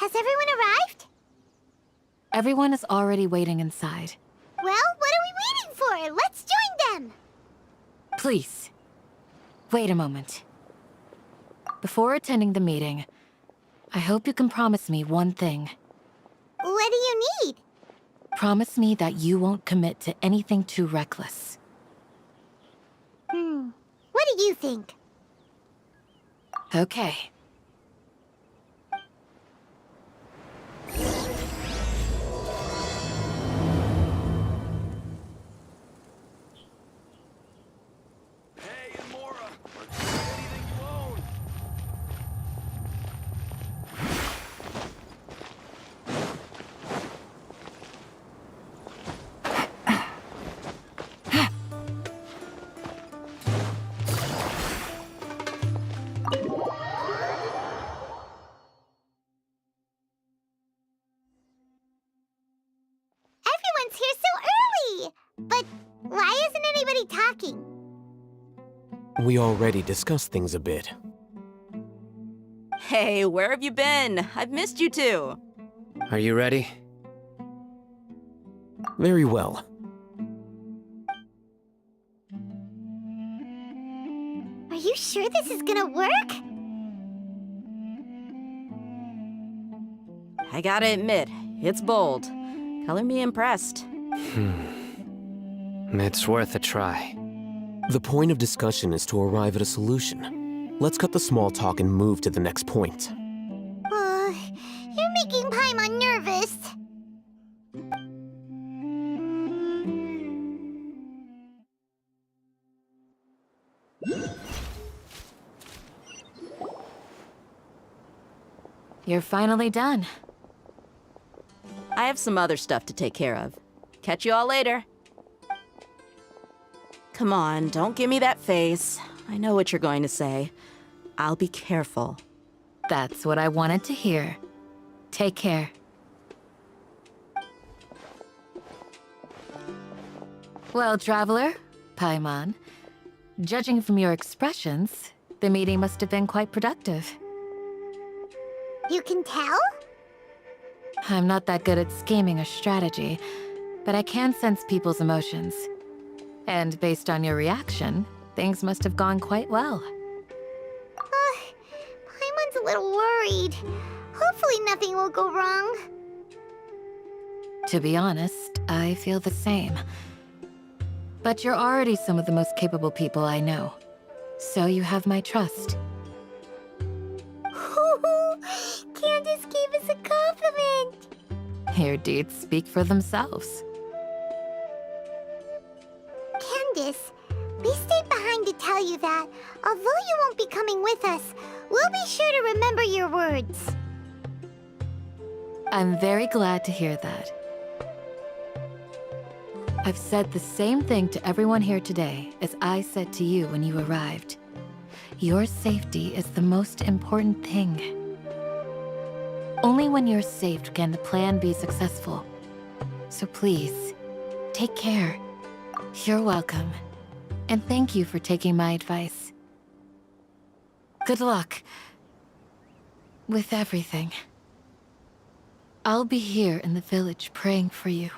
Has everyone arrived? Everyone is already waiting inside. Well, what are we waiting for? Let's join them! Please, wait a moment. Before attending the meeting, I hope you can promise me one thing. What do you need? Promise me that you won't commit to anything too reckless. What do you think? Okay. Everyone's here so early! But why isn't anybody talking? We already discussed things a bit. Hey, where have you been? I've missed you too. Are you ready? Very well. Are you sure this is gonna work? I gotta admit, it's bold. Color me impressed. It's worth a try. The point of discussion is to arrive at a solution. Let's cut the small talk and move to the next point. You're making Paimon nervous. You're finally done. I have some other stuff to take care of. Catch you all later. Come on, don't give me that face. I know what you're going to say. I'll be careful. That's what I wanted to hear. Take care. Well, Traveler, Paimon, judging from your expressions, the meeting must have been quite productive. You can tell? I'm not that good at scheming or strategy, but I can sense people's emotions. And based on your reaction, things must have gone quite well. Paimon's a little worried. Hopefully nothing will go wrong. To be honest, I feel the same. But you're already some of the most capable people I know. So you have my trust. Candace gave us a compliment! Your deeds speak for themselves. Candace, we stayed behind to tell you that, although you won't be coming with us, we'll be sure to remember your words. I'm very glad to hear that. I've said the same thing to everyone here today as I said to you when you arrived. Your safety is the most important thing. Only when you're safe can the plan be successful. So please, take care. You're welcome. And thank you for taking my advice. Good luck with everything. I'll be here in the village praying for you.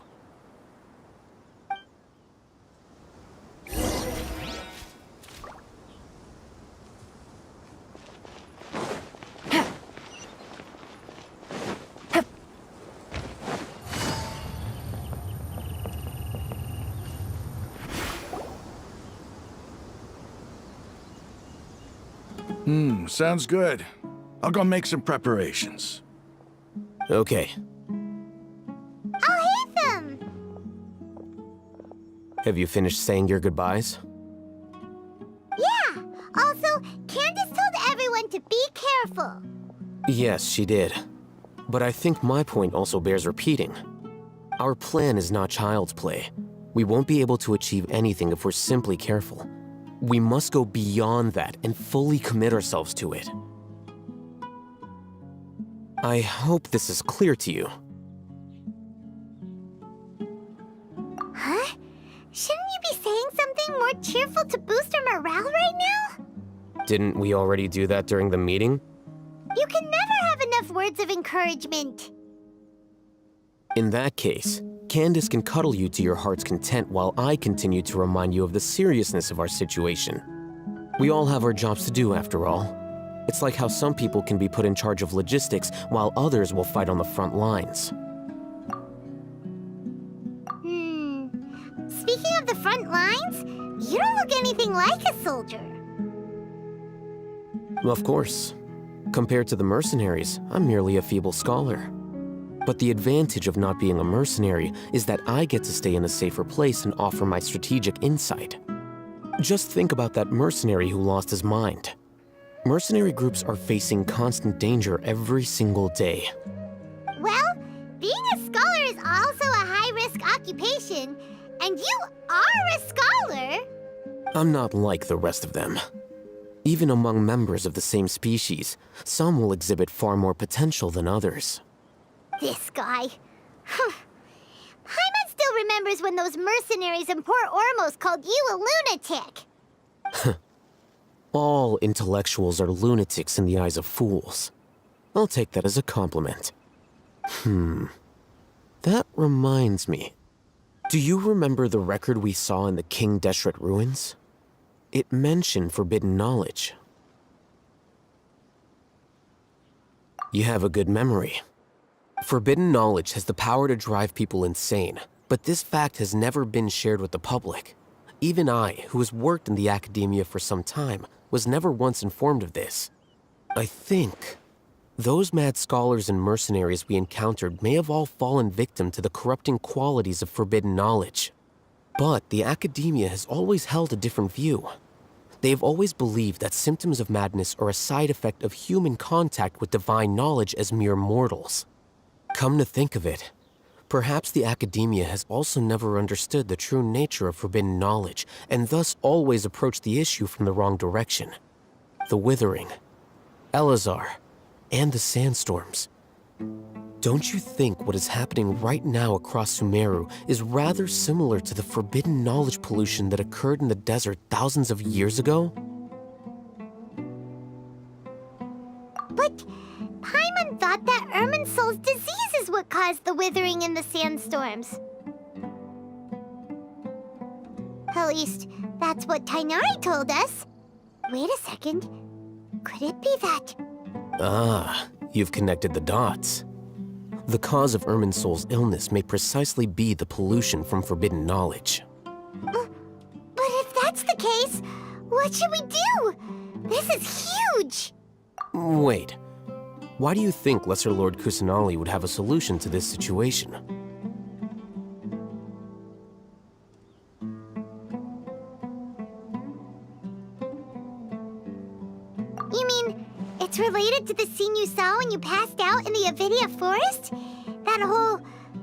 Sounds good. I'll go make some preparations. Okay. I'll hit them! Have you finished saying your goodbyes? Yeah! Also, Candace told everyone to be careful. Yes, she did. But I think my point also bears repeating. Our plan is not child's play. We won't be able to achieve anything if we're simply careful. We must go beyond that and fully commit ourselves to it. I hope this is clear to you. Huh? Shouldn't you be saying something more cheerful to boost our morale right now? Didn't we already do that during the meeting? You can never have enough words of encouragement encouragement. In that case, Candace can cuddle you to your heart's content while I continue to remind you of the seriousness of our situation. We all have our jobs to do, after all. It's like how some people can be put in charge of logistics while others will fight on the front lines. Speaking of the front lines, you don't look anything like a soldier. Of course. Compared to the mercenaries, I'm merely a feeble scholar. But the advantage of not being a mercenary is that I get to stay in a safer place and offer my strategic insight. Just think about that mercenary who lost his mind. Mercenary groups are facing constant danger every single day. Well, being a scholar is also a high-risk occupation, and you are a scholar. I'm not like the rest of them. Even among members of the same species, some will exhibit far more potential than others. This guy. Paimon still remembers when those mercenaries in Port Ormos called you a lunatic. All intellectuals are lunatics in the eyes of fools. I'll take that as a compliment. That reminds me. Do you remember the record we saw in the King Deshret ruins? It mentioned forbidden knowledge. You have a good memory. Forbidden knowledge has the power to drive people insane, but this fact has never been shared with the public. Even I, who has worked in the academia for some time, was never once informed of this. I think those mad scholars and mercenaries we encountered may have all fallen victim to the corrupting qualities of forbidden knowledge. But the academia has always held a different view. They have always believed that symptoms of madness are a side effect of human contact with divine knowledge as mere mortals. Come to think of it, perhaps the academia has also never understood the true nature of forbidden knowledge, and thus always approached the issue from the wrong direction. The Withering, Elazar, and the sandstorms. Don't you think what is happening right now across Sumeru is rather similar to the forbidden knowledge pollution that occurred in the desert thousands of years ago? But Paimon thought that Irminsul's disease is what caused the withering in the sandstorms. At least, that's what Tainari told us. Wait a second. Could it be that... Ah, you've connected the dots. The cause of Irminsul's illness may precisely be the pollution from forbidden knowledge. But if that's the case, what should we do? This is huge! Wait. Why do you think Lesser Lord Kusanali would have a solution to this situation? You mean, it's related to the scene you saw when you passed out in the Avidia forest? That whole,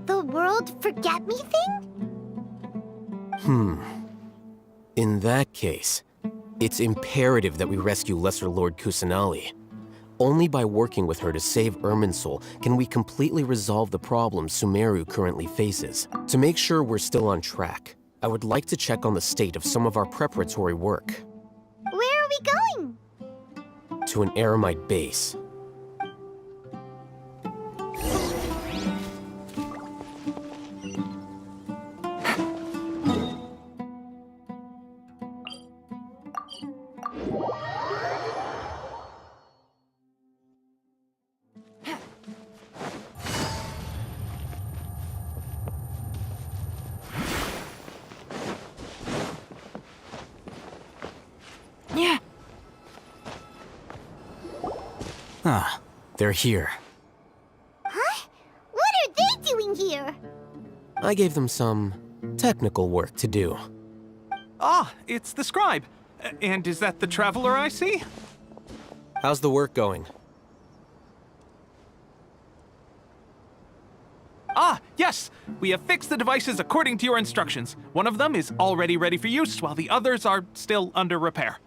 the world forget me thing? In that case, it's imperative that we rescue Lesser Lord Kusanali. Only by working with her to save Irminsul can we completely resolve the problems Sumeru currently faces. To make sure we're still on track, I would like to check on the state of some of our preparatory work. Where are we going? To an Eremite base. Ah, they're here. Huh? What are they doing here? I gave them some technical work to do. Ah, it's the scribe. And is that the traveler I see? How's the work going? Ah, yes! We have fixed the devices according to your instructions. One of them is already ready for use, while the others are still under repair.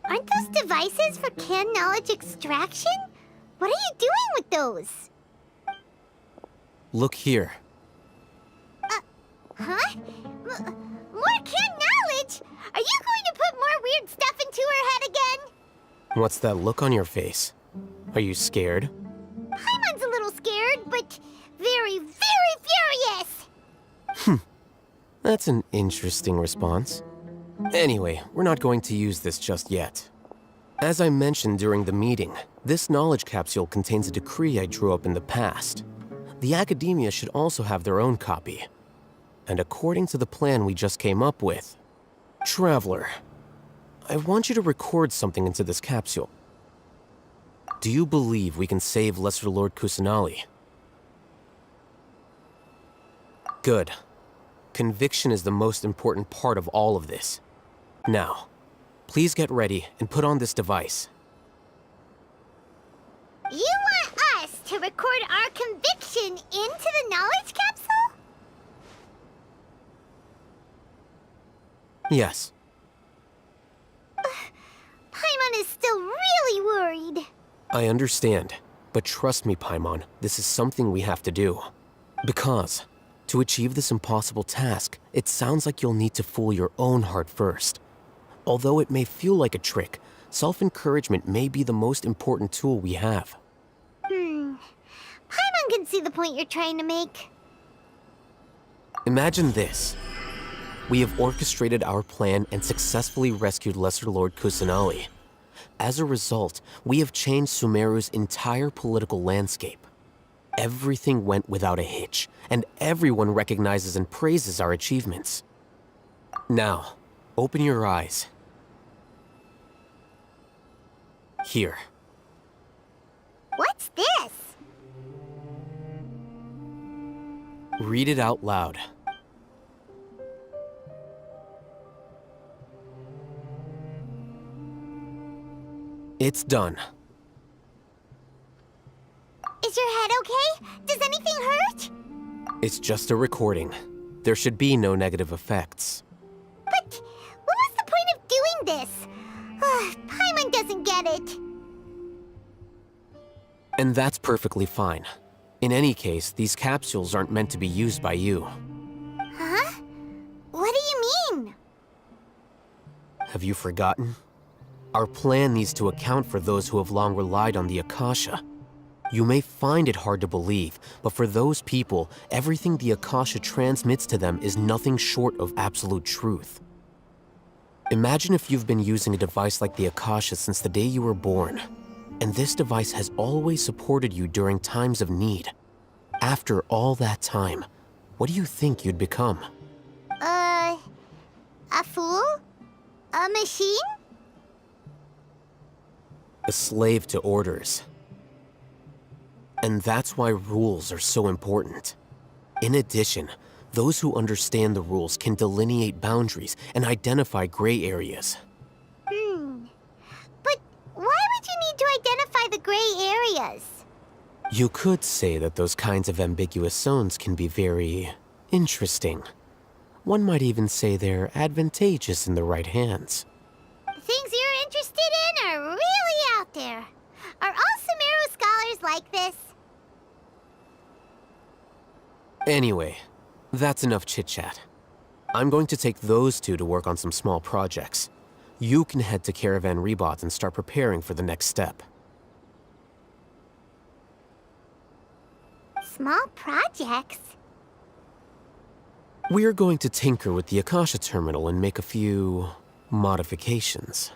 Aren't those devices for canned knowledge extraction? What are you doing with those? Look here. Huh? More canned knowledge? Are you going to put more weird stuff into her head again? What's that look on your face? Are you scared? Paimon's a little scared, but very, very furious. That's an interesting response. Anyway, we're not going to use this just yet. As I mentioned during the meeting, this knowledge capsule contains a decree I drew up in the past. The academia should also have their own copy. And according to the plan we just came up with, Traveler, I want you to record something into this capsule. Do you believe we can save Lesser Lord Kusanali? Good. Conviction is the most important part of all of this. Now, please get ready and put on this device. You want us to record our conviction into the knowledge capsule? Yes. Paimon is still really worried. I understand, but trust me, Paimon, this is something we have to do. Because, to achieve this impossible task, it sounds like you'll need to fool your own heart first. Although it may feel like a trick, self-encouragement may be the most important tool we have. Paimon can see the point you're trying to make. Imagine this. We have orchestrated our plan and successfully rescued Lesser Lord Kusanali. As a result, we have changed Sumeru's entire political landscape. Everything went without a hitch, and everyone recognizes and praises our achievements. Now, open your eyes. Here. What's this? Read it out loud. It's done. Is your head okay? Does anything hurt? It's just a recording. There should be no negative effects. But what was the point of doing this? Paimon doesn't get it. And that's perfectly fine. In any case, these capsules aren't meant to be used by you. Huh? What do you mean? Have you forgotten? Our plan needs to account for those who have long relied on the Akasha. You may find it hard to believe, but for those people, everything the Akasha transmits to them is nothing short of absolute truth. Imagine if you've been using a device like the Akasha since the day you were born, and this device has always supported you during times of need. After all that time, what do you think you'd become? A fool? A machine? A slave to orders. And that's why rules are so important. In addition, those who understand the rules can delineate boundaries and identify gray areas. But why would you need to identify the gray areas? You could say that those kinds of ambiguous zones can be very interesting. One might even say they're advantageous in the right hands. The things you're interested in are really out there. Are all Sumeru scholars like this? Anyway, that's enough chit-chat. I'm going to take those two to work on some small projects. You can head to Caravan Rebot and start preparing for the next step. Small projects? We're going to tinker with the Akasha terminal and make a few modifications.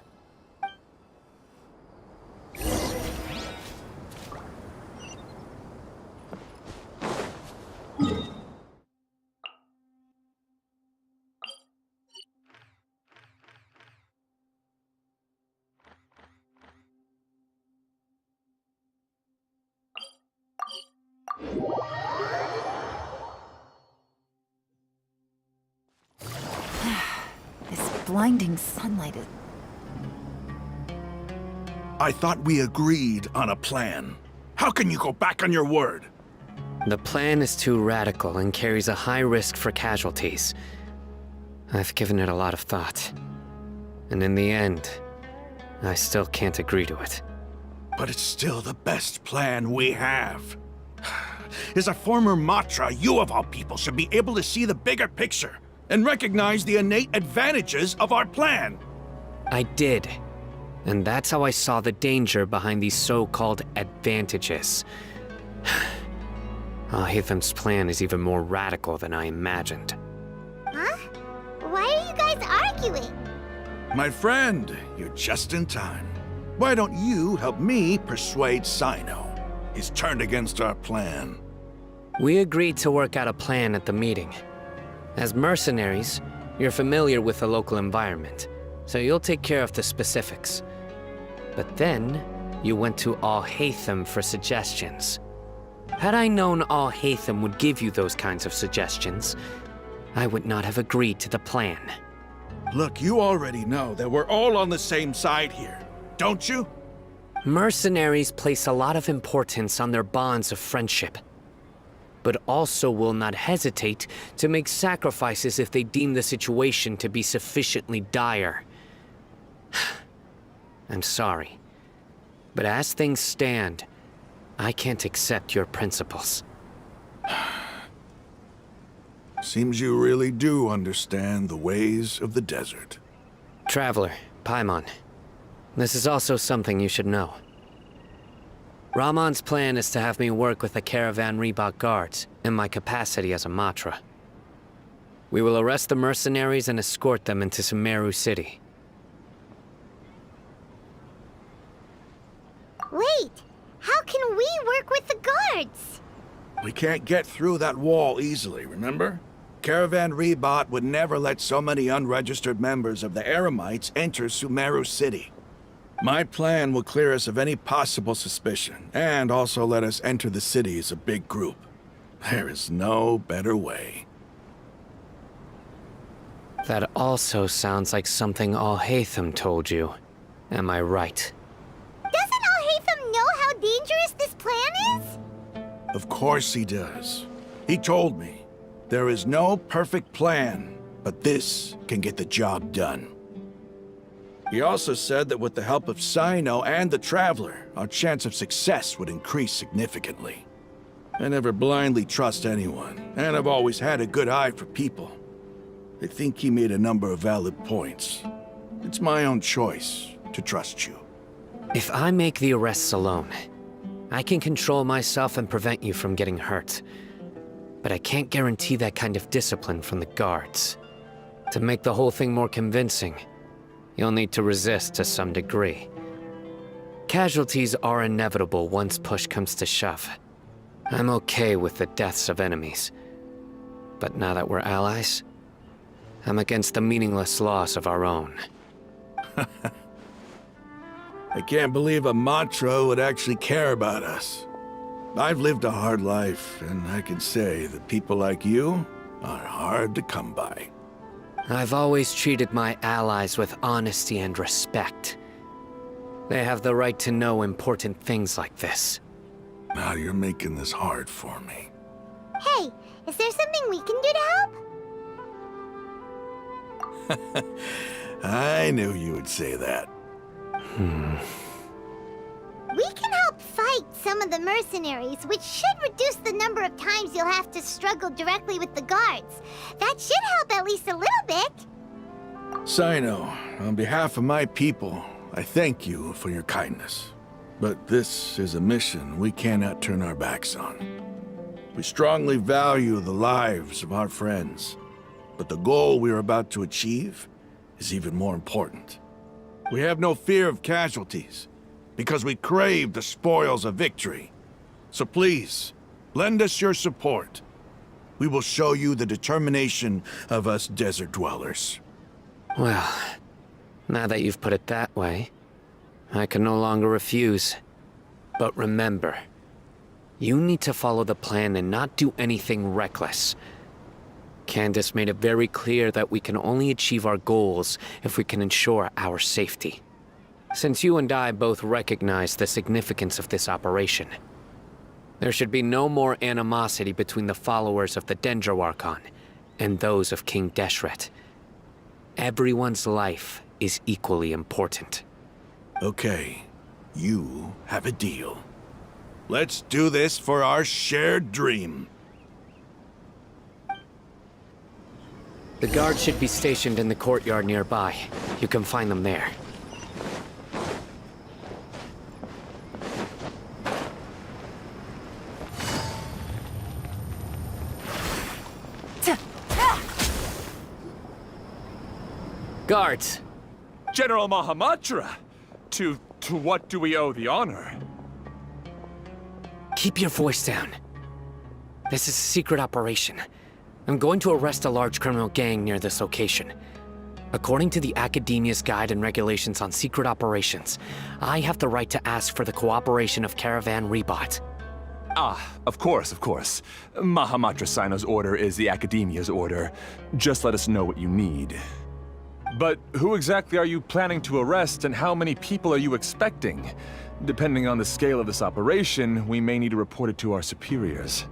This blinding sunlight is... I thought we agreed on a plan. How can you go back on your word? The plan is too radical and carries a high risk for casualties. I've given it a lot of thought. And in the end, I still can't agree to it. But it's still the best plan we have. As a former Matra, you of all people should be able to see the bigger picture and recognize the innate advantages of our plan. I did. And that's how I saw the danger behind these so-called advantages. Hatham's plan is even more radical than I imagined. Huh? Why are you guys arguing? My friend, you're just in time. Why don't you help me persuade Sino? He's turned against our plan. We agreed to work out a plan at the meeting. As mercenaries, you're familiar with the local environment, so you'll take care of the specifics. But then, you went to Al-Hatham for suggestions. Had I known Al-Hatham would give you those kinds of suggestions, I would not have agreed to the plan. Look, you already know that we're all on the same side here, don't you? Mercenaries place a lot of importance on their bonds of friendship, but also will not hesitate to make sacrifices if they deem the situation to be sufficiently dire. I'm sorry, but as things stand, I can't accept your principles. Seems you really do understand the ways of the desert. Traveler, Paimon, this is also something you should know. Ramon's plan is to have me work with the Caravan Reebok guards in my capacity as a Matra. We will arrest the mercenaries and escort them into Sumeru City. Wait, how can we work with the guards? We can't get through that wall easily, remember? Caravan Reebok would never let so many unregistered members of the Eremites enter Sumeru City. My plan will clear us of any possible suspicion, and also let us enter the city as a big group. There is no better way. That also sounds like something Al-Hatham told you. Am I right? Doesn't Al-Hatham know how dangerous this plan is? Of course he does. He told me, there is no perfect plan, but this can get the job done. He also said that with the help of Sino and the Traveler, our chance of success would increase significantly. I never blindly trust anyone, and I've always had a good eye for people. I think he made a number of valid points. It's my own choice to trust you. If I make the arrests alone, I can control myself and prevent you from getting hurt. But I can't guarantee that kind of discipline from the guards. To make the whole thing more convincing, you'll need to resist to some degree. Casualties are inevitable once push comes to shove. I'm okay with the deaths of enemies. But now that we're allies, I'm against the meaningless loss of our own. I can't believe a Matra would actually care about us. I've lived a hard life, and I can say that people like you are hard to come by. I've always treated my allies with honesty and respect. They have the right to know important things like this. Now you're making this hard for me. Hey, is there something we can do to help? I knew you would say that. We can help fight some of the mercenaries, which should reduce the number of times you'll have to struggle directly with the guards. That should help at least a little bit. Sino, on behalf of my people, I thank you for your kindness. But this is a mission we cannot turn our backs on. We strongly value the lives of our friends, but the goal we are about to achieve is even more important. We have no fear of casualties, because we crave the spoils of victory. So please, lend us your support. We will show you the determination of us desert dwellers. Well, now that you've put it that way, I can no longer refuse. But remember, you need to follow the plan and not do anything reckless. Candace made it very clear that we can only achieve our goals if we can ensure our safety. Since you and I both recognize the significance of this operation, there should be no more animosity between the followers of the Dendroarchon and those of King Deshret. Everyone's life is equally important. Okay, you have a deal. Let's do this for our shared dream. The guards should be stationed in the courtyard nearby. You can find them there. Guards! General Mahamatra! To what do we owe the honor? Keep your voice down. This is a secret operation. I'm going to arrest a large criminal gang near this location. According to the Academia's Guide and Regulations on Secret Operations, I have the right to ask for the cooperation of Caravan Rebot. Ah, of course, of course. Mahamatra Sino's order is the Academia's order. Just let us know what you need. But who exactly are you planning to arrest, and how many people are you expecting? Depending on the scale of this operation, we may need to report it to our superiors.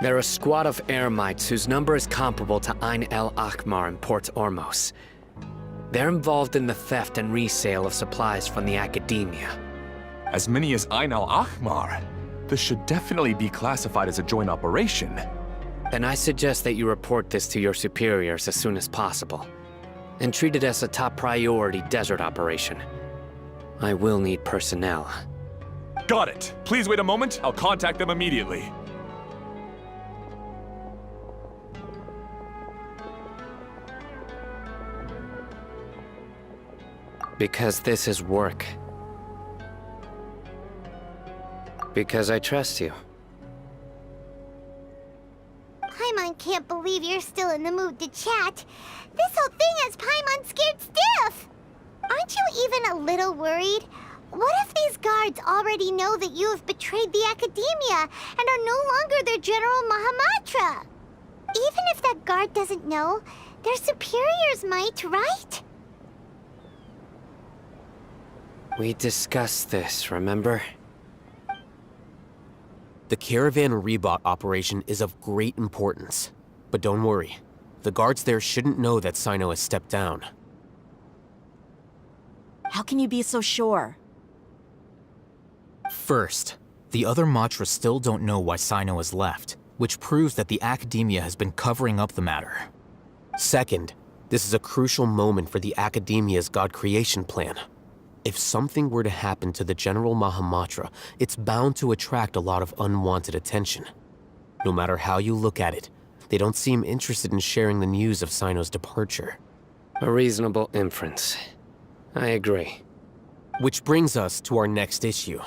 They're a squad of Eremites whose number is comparable to Ain El Akmar in Port Ormos. They're involved in the theft and resale of supplies from the Academia. As many as Ain Al Akmar? This should definitely be classified as a joint operation. Then I suggest that you report this to your superiors as soon as possible, and treat it as a top priority desert operation. I will need personnel. Got it. Please wait a moment. I'll contact them immediately. Because this is work. Because I trust you. Paimon can't believe you're still in the mood to chat. This whole thing has Paimon scared stiff. Aren't you even a little worried? What if these guards already know that you have betrayed the Academia and are no longer their General Mahamatra? Even if that guard doesn't know, their superiors might, right? We discussed this, remember? The Caravan Rebot operation is of great importance. But don't worry, the guards there shouldn't know that Sino has stepped down. How can you be so sure? First, the other Matras still don't know why Sino has left, which proves that the Academia has been covering up the matter. Second, this is a crucial moment for the Academia's God creation plan. If something were to happen to the General Mahamatra, it's bound to attract a lot of unwanted attention. No matter how you look at it, they don't seem interested in sharing the news of Sino's departure. A reasonable inference. I agree. Which brings us to our next issue.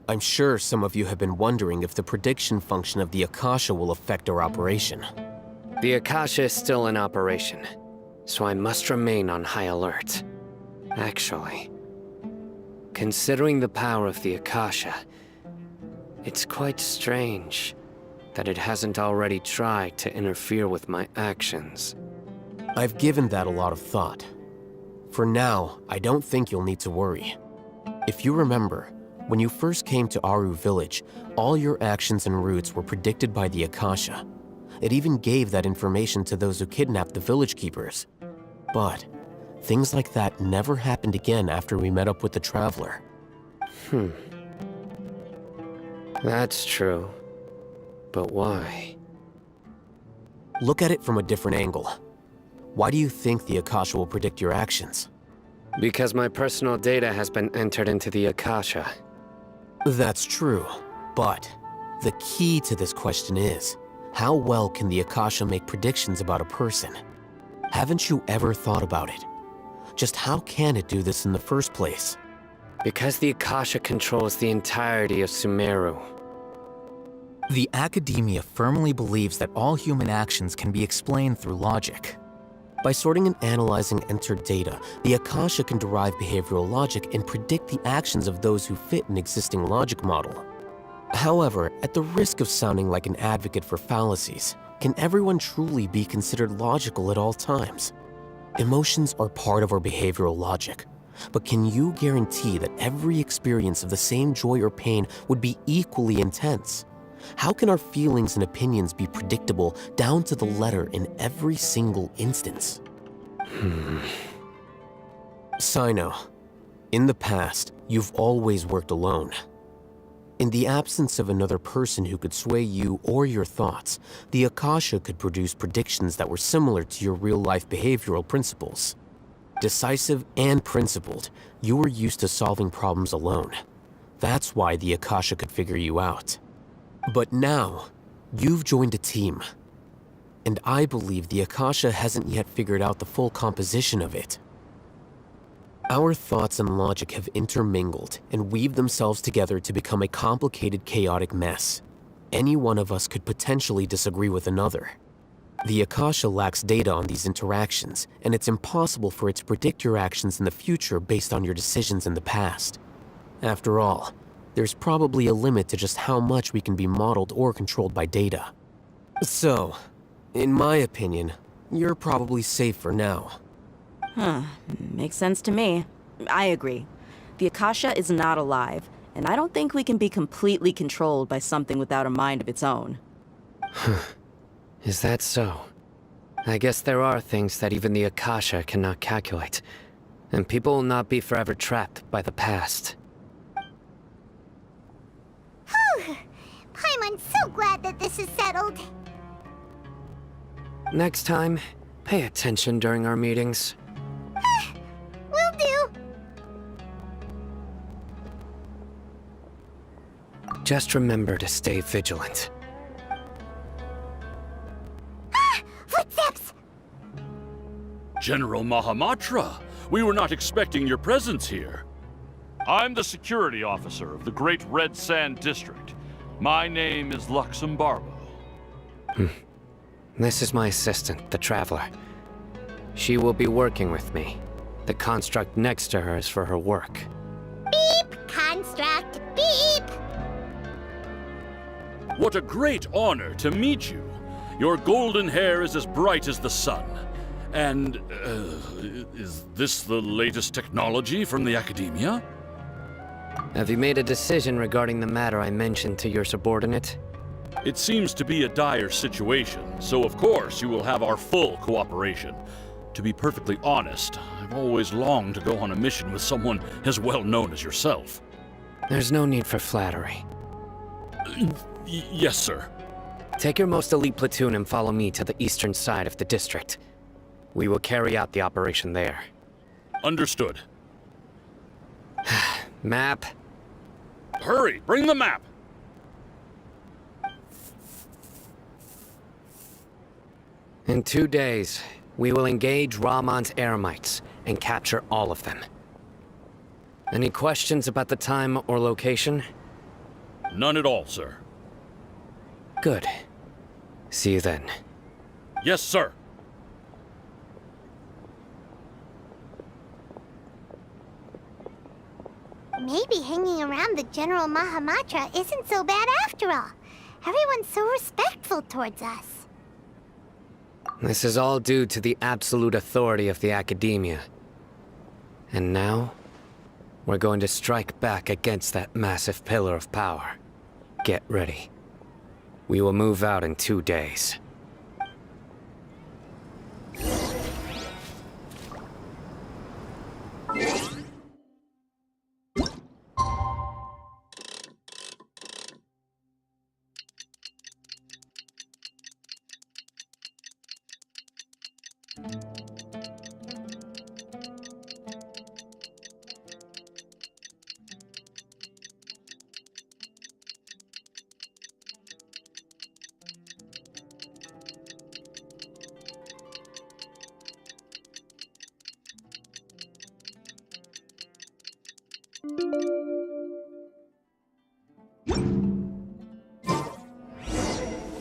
I'm sure some of you have been wondering if the prediction function of the Akasha will affect our operation. The Akasha is still in operation, so I must remain on high alert. Actually, considering the power of the Akasha, it's quite strange that it hasn't already tried to interfere with my actions. I've given that a lot of thought. For now, I don't think you'll need to worry. If you remember, when you first came to Aru Village, all your actions and routes were predicted by the Akasha. It even gave that information to those who kidnapped the village keepers. But things like that never happened again after we met up with the Traveler. That's true. But why? Look at it from a different angle. Why do you think the Akasha will predict your actions? Because my personal data has been entered into the Akasha. That's true, but the key to this question is, how well can the Akasha make predictions about a person? Haven't you ever thought about it? Just how can it do this in the first place? Because the Akasha controls the entirety of Sumeru. The Academia firmly believes that all human actions can be explained through logic. By sorting and analyzing entered data, the Akasha can derive behavioral logic and predict the actions of those who fit an existing logic model. However, at the risk of sounding like an advocate for fallacies, can everyone truly be considered logical at all times? Emotions are part of our behavioral logic, but can you guarantee that every experience of the same joy or pain would be equally intense? How can our feelings and opinions be predictable down to the letter in every single instance? Sino, in the past, you've always worked alone. In the absence of another person who could sway you or your thoughts, the Akasha could produce predictions that were similar to your real-life behavioral principles. Decisive and principled, you were used to solving problems alone. That's why the Akasha could figure you out. But now, you've joined a team. and I believe the Akasha hasn't yet figured out the full composition of it. Our thoughts and logic have intermingled and weaved themselves together to become a complicated, chaotic mess. Any one of us could potentially disagree with another. The Akasha lacks data on these interactions, and it's impossible for it to predict your actions in the future based on your decisions in the past. After all, there's probably a limit to just how much we can be modeled or controlled by data. So, in my opinion, you're probably safe for now. Makes sense to me. I agree. The Akasha is not alive, and I don't think we can be completely controlled by something without a mind of its own. Is that so? I guess there are things that even the Akasha cannot calculate, and people will not be forever trapped by the past. Whew! Paimon's so glad that this is settled. Next time, pay attention during our meetings. Will do. Just remember to stay vigilant. Footsteps! General Mahamatra, we were not expecting your presence here. I'm the security officer of the Great Red Sand District. My name is Luxembarbo. This is my assistant, the Traveler. She will be working with me. The construct next to her is for her work. Beep! Construct! Beep! What a great honor to meet you. Your golden hair is as bright as the sun. And, is this the latest technology from the Academia? Have you made a decision regarding the matter I mentioned to your subordinate? It seems to be a dire situation, so of course you will have our full cooperation. To be perfectly honest, I've always longed to go on a mission with someone as well known as yourself. There's no need for flattery. Yes, sir. Take your most elite platoon and follow me to the eastern side of the district. We will carry out the operation there. Understood. Map. Hurry, bring the map! In 2 days, we will engage Rahman's Eremites and capture all of them. Any questions about the time or location? None at all, sir. Good. See you then. Yes, sir. Maybe hanging around the General Mahamatra isn't so bad after all. Everyone's so respectful towards us. This is all due to the absolute authority of the Academia. And now, we're going to strike back against that massive pillar of power. Get ready. We will move out in 2 days.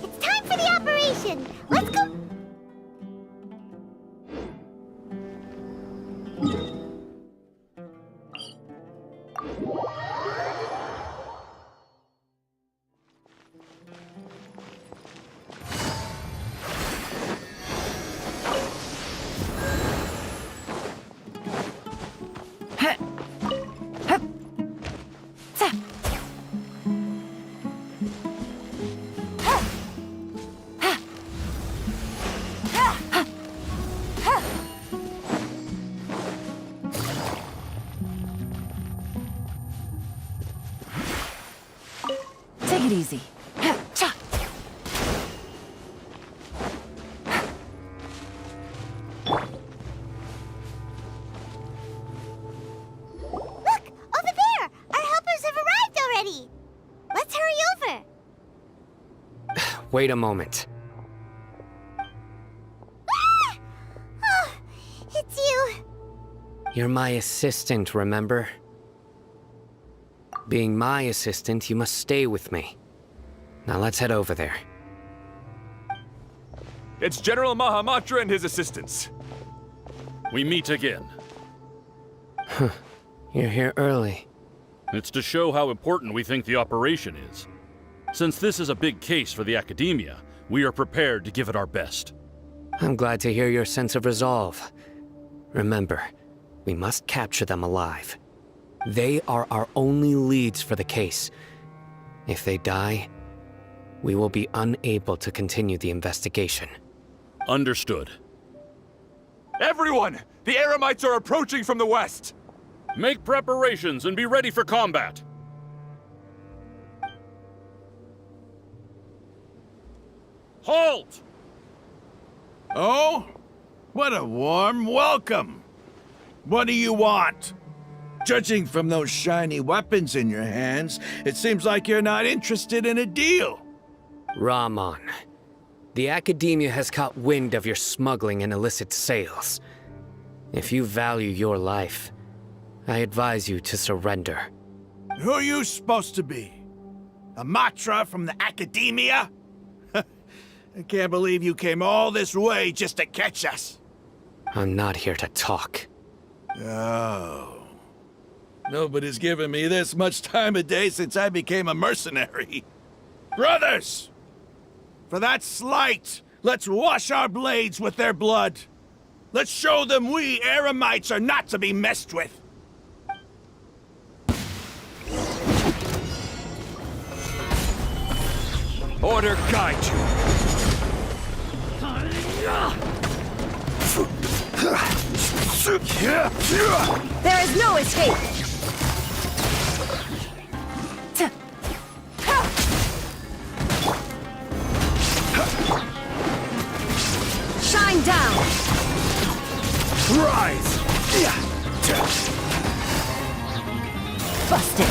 It's time for the operation! Let's go! Take it easy. Look! Over there! Our helpers have arrived already! Let's hurry over! Wait a moment. You're my assistant, remember? Being my assistant, you must stay with me. Now let's head over there. It's General Mahamatra and his assistants. We meet again. You're here early. It's to show how important we think the operation is. Since this is a big case for the Academia, we are prepared to give it our best. I'm glad to hear your sense of resolve. Remember, we must capture them alive. They are our only leads for the case. If they die, we will be unable to continue the investigation. Understood. Everyone! The Eremites are approaching from the west! Make preparations and be ready for combat. Halt! Oh? What a warm welcome! What do you want? Judging from those shiny weapons in your hands, it seems like you're not interested in a deal. Rahman, the Academia has caught wind of your smuggling and illicit sales. If you value your life, I advise you to surrender. Who are you supposed to be? A Matra from the Academia? I can't believe you came all this way just to catch us. I'm not here to talk. Oh. Nobody's given me this much time of day since I became a mercenary. Brothers! For that slight, let's wash our blades with their blood. Let's show them we Eremites are not to be messed with. Order guide you. There is no escape! Shine down! Rise! Busted!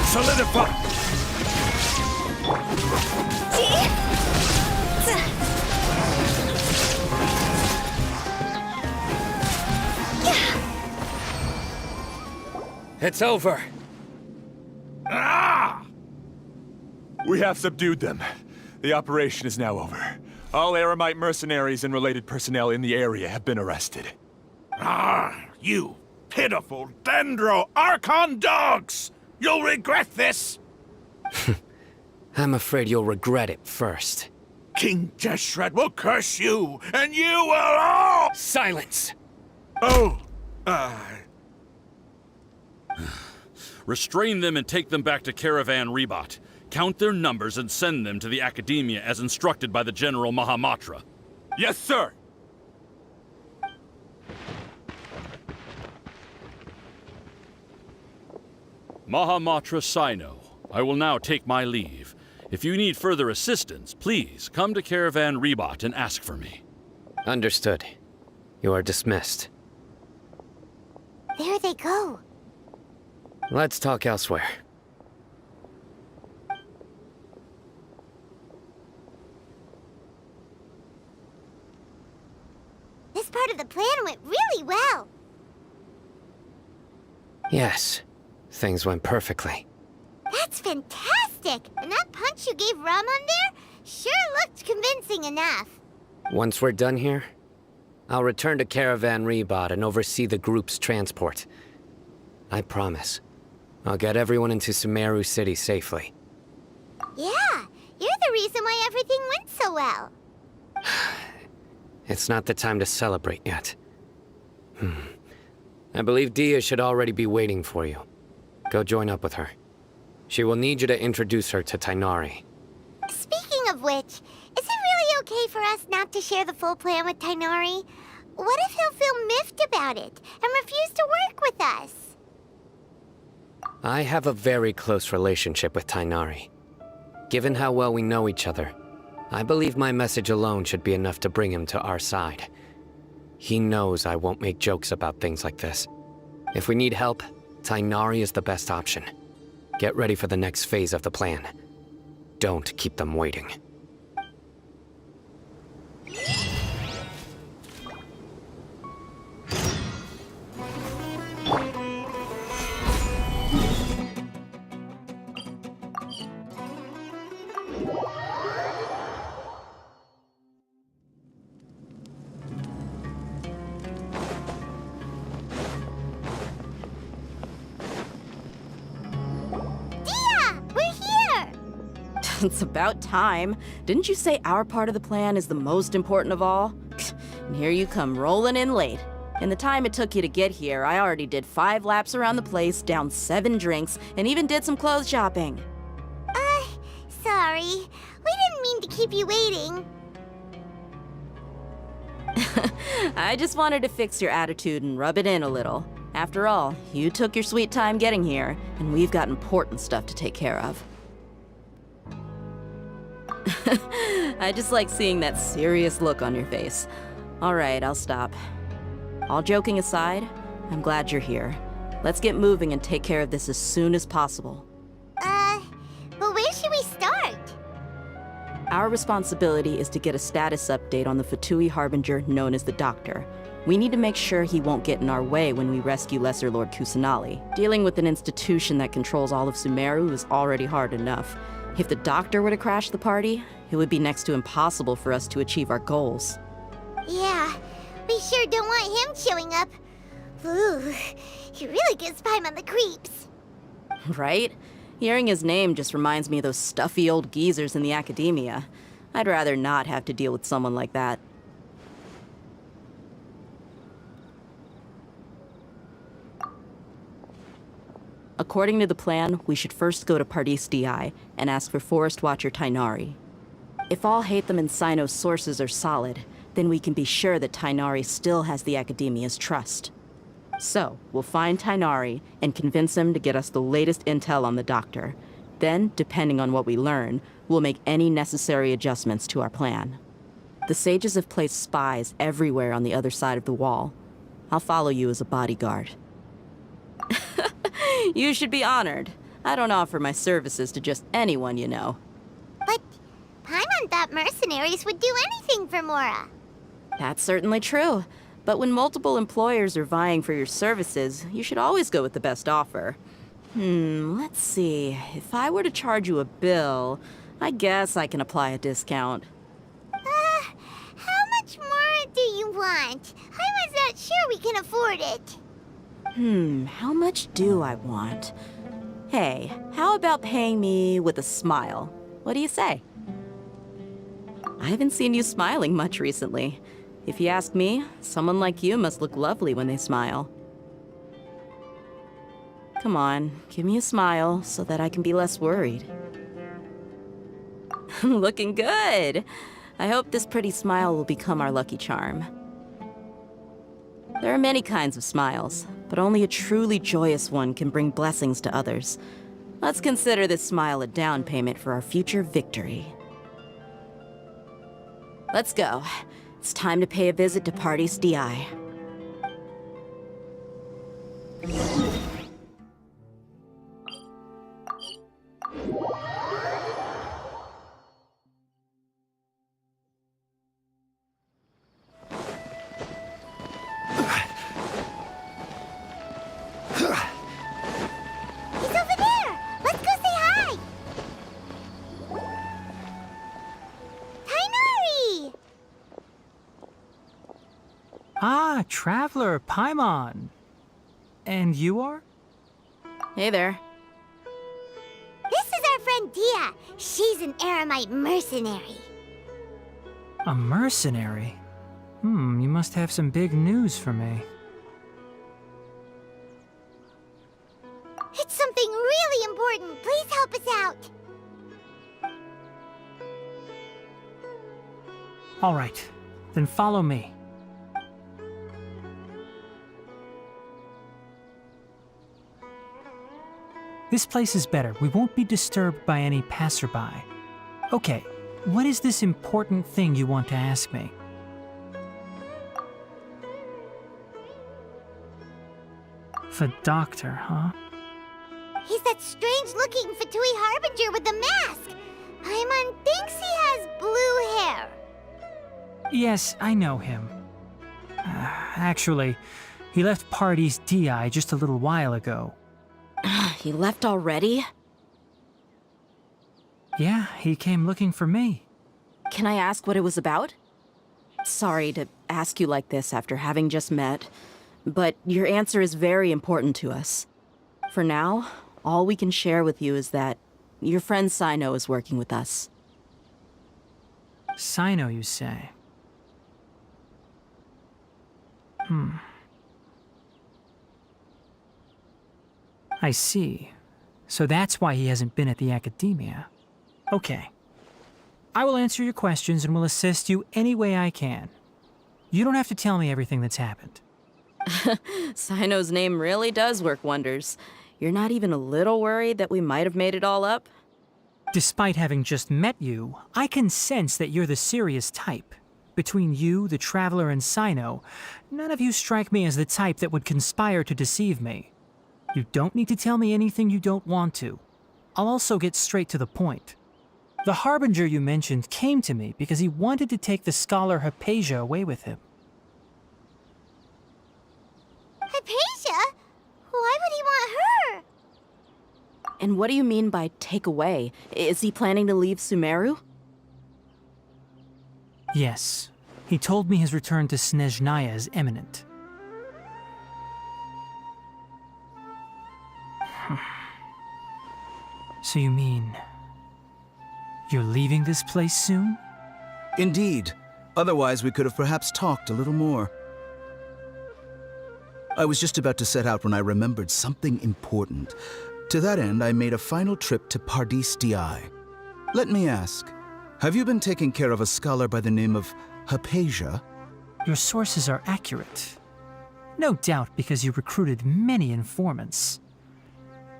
Solidify! It's over. Ah! We have subdued them. The operation is now over. All Eremite mercenaries and related personnel in the area have been arrested. Ah, you pitiful Dendro Archon dogs! You'll regret this! I'm afraid you'll regret it first. King Jeshret will curse you, and you will all— Silence! Oh, Restrain them and take them back to Caravan Rebot. Count their numbers and send them to the Academia as instructed by the General Mahamatra. Yes, sir! Mahamatra Sino, I will now take my leave. If you need further assistance, please come to Caravan Rebot and ask for me. Understood. You are dismissed. There they go. Let's talk elsewhere. This part of the plan went really well. Yes, things went perfectly. That's fantastic! And that punch you gave Rahman there sure looked convincing enough. Once we're done here, I'll return to Caravan Rebot and oversee the group's transport. I promise. I'll get everyone into Sumeru City safely. Yeah, you're the reason why everything went so well. It's not the time to celebrate yet. I believe Dia should already be waiting for you. Go join up with her. She will need you to introduce her to Tainari. Speaking of which, is it really okay for us not to share the full plan with Tainari? What if he'll feel miffed about it and refuse to work with us? I have a very close relationship with Tainari. Given how well we know each other, I believe my message alone should be enough to bring him to our side. He knows I won't make jokes about things like this. If we need help, Tainari is the best option. Get ready for the next phase of the plan. Don't keep them waiting. It's about time. Didn't you say our part of the plan is the most important of all? And here you come rolling in late. In the time it took you to get here, I already did 5 laps around the place, downed 7 drinks, and even did some clothes shopping. Sorry. We didn't mean to keep you waiting. I just wanted to fix your attitude and rub it in a little. After all, you took your sweet time getting here, and we've got important stuff to take care of. I just like seeing that serious look on your face. All right, I'll stop. All joking aside, I'm glad you're here. Let's get moving and take care of this as soon as possible. But where should we start? Our responsibility is to get a status update on the Fatui Harbinger known as the Doctor. We need to make sure he won't get in our way when we rescue Lesser Lord Kusanali. Dealing with an institution that controls all of Sumeru is already hard enough. If the Doctor were to crash the party, it would be next to impossible for us to achieve our goals. Yeah, we sure don't want him showing up. Ooh, he really gives Paimon the creeps. Right? Hearing his name just reminds me of those stuffy old geezers in the academia. I'd rather not have to deal with someone like that. According to the plan, we should first go to Pardis DI and ask for Forest Watcher Tainari. If all Hatham and Sino's sources are solid, then we can be sure that Tainari still has the Academia's trust. So, we'll find Tainari and convince him to get us the latest intel on the Doctor. Then, depending on what we learn, we'll make any necessary adjustments to our plan. The sages have placed spies everywhere on the other side of the wall. I'll follow you as a bodyguard. You should be honored. I don't offer my services to just anyone, you know. But Paimon thought mercenaries would do anything for Mora. That's certainly true. But when multiple employers are vying for your services, you should always go with the best offer. Let's see. If I were to charge you a bill, I guess I can apply a discount. How much more do you want? I was not sure we can afford it. How much do I want? Hey, how about paying me with a smile? What do you say? I haven't seen you smiling much recently. If you ask me, someone like you must look lovely when they smile. Come on, give me a smile so that I can be less worried. Looking good! I hope this pretty smile will become our lucky charm. There are many kinds of smiles, but only a truly joyous one can bring blessings to others. Let's consider this smile a down payment for our future victory. Let's go. It's time to pay a visit to Pardis DI. He's over there! Let's go say hi! Tainari! Ah, Traveler, Paimon. And you are? Hey there. This is our friend Dia. She's an Aramite mercenary. A mercenary? You must have some big news for me. It's something really important. Please help us out. All right, then follow me. This place is better. We won't be disturbed by any passerby. Okay, what is this important thing you want to ask me? The Doctor, huh? He's that strange-looking Fatui Harbinger with the mask. Paimon thinks he has blue hair. Yes, I know him. Actually, he left Pardis DI just a little while ago. He left already? Yeah, he came looking for me. Can I ask what it was about? Sorry to ask you like this after having just met, but your answer is very important to us. For now, all we can share with you is that Your friend Sino is working with us. Sino, you say? I see. So that's why he hasn't been at the academia. Okay. I will answer your questions and will assist you any way I can. You don't have to tell me everything that's happened. Sino's name really does work wonders. You're not even a little worried that we might have made it all up? Despite having just met you, I can sense that you're the serious type. Between you, the Traveler, and Sino, none of you strike me as the type that would conspire to deceive me. You don't need to tell me anything you don't want to. I'll also get straight to the point. The Harbinger you mentioned came to me because he wanted to take the scholar Hypatia away with him. Hypatia? Why would he want her? And what do you mean by take away? Is he planning to leave Sumeru? Yes. He told me his return to Snezhnaya is imminent. So you mean... you're leaving this place soon? Indeed. Otherwise, we could have perhaps talked a little more. I was just about to set out when I remembered something important. To that end, I made a final trip to Pardis Di. Let me ask, have you been taking care of a scholar by the name of Hypatia? Your sources are accurate. No doubt because you recruited many informants.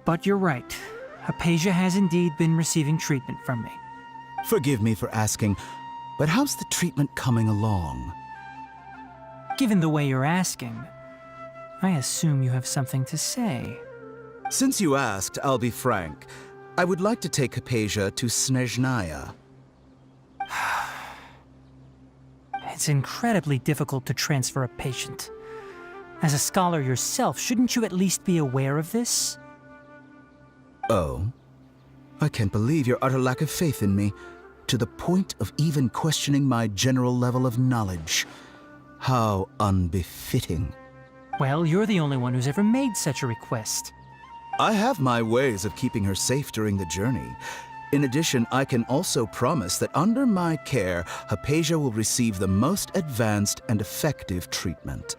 But you're right. Hypatia has indeed been receiving treatment from me. Forgive me for asking, but how's the treatment coming along? Given the way you're asking, I assume you have something to say. Since you asked, I'll be frank. I would like to take Hypatia to Snezhnaya. It's incredibly difficult to transfer a patient. As a scholar yourself, shouldn't you at least be aware of this? Oh? I can't believe your utter lack of faith in me, to the point of even questioning my general level of knowledge. How unbefitting. Well, you're the only one who's ever made such a request. I have my ways of keeping her safe during the journey. In addition, I can also promise that under my care, Hypatia will receive the most advanced and effective treatment.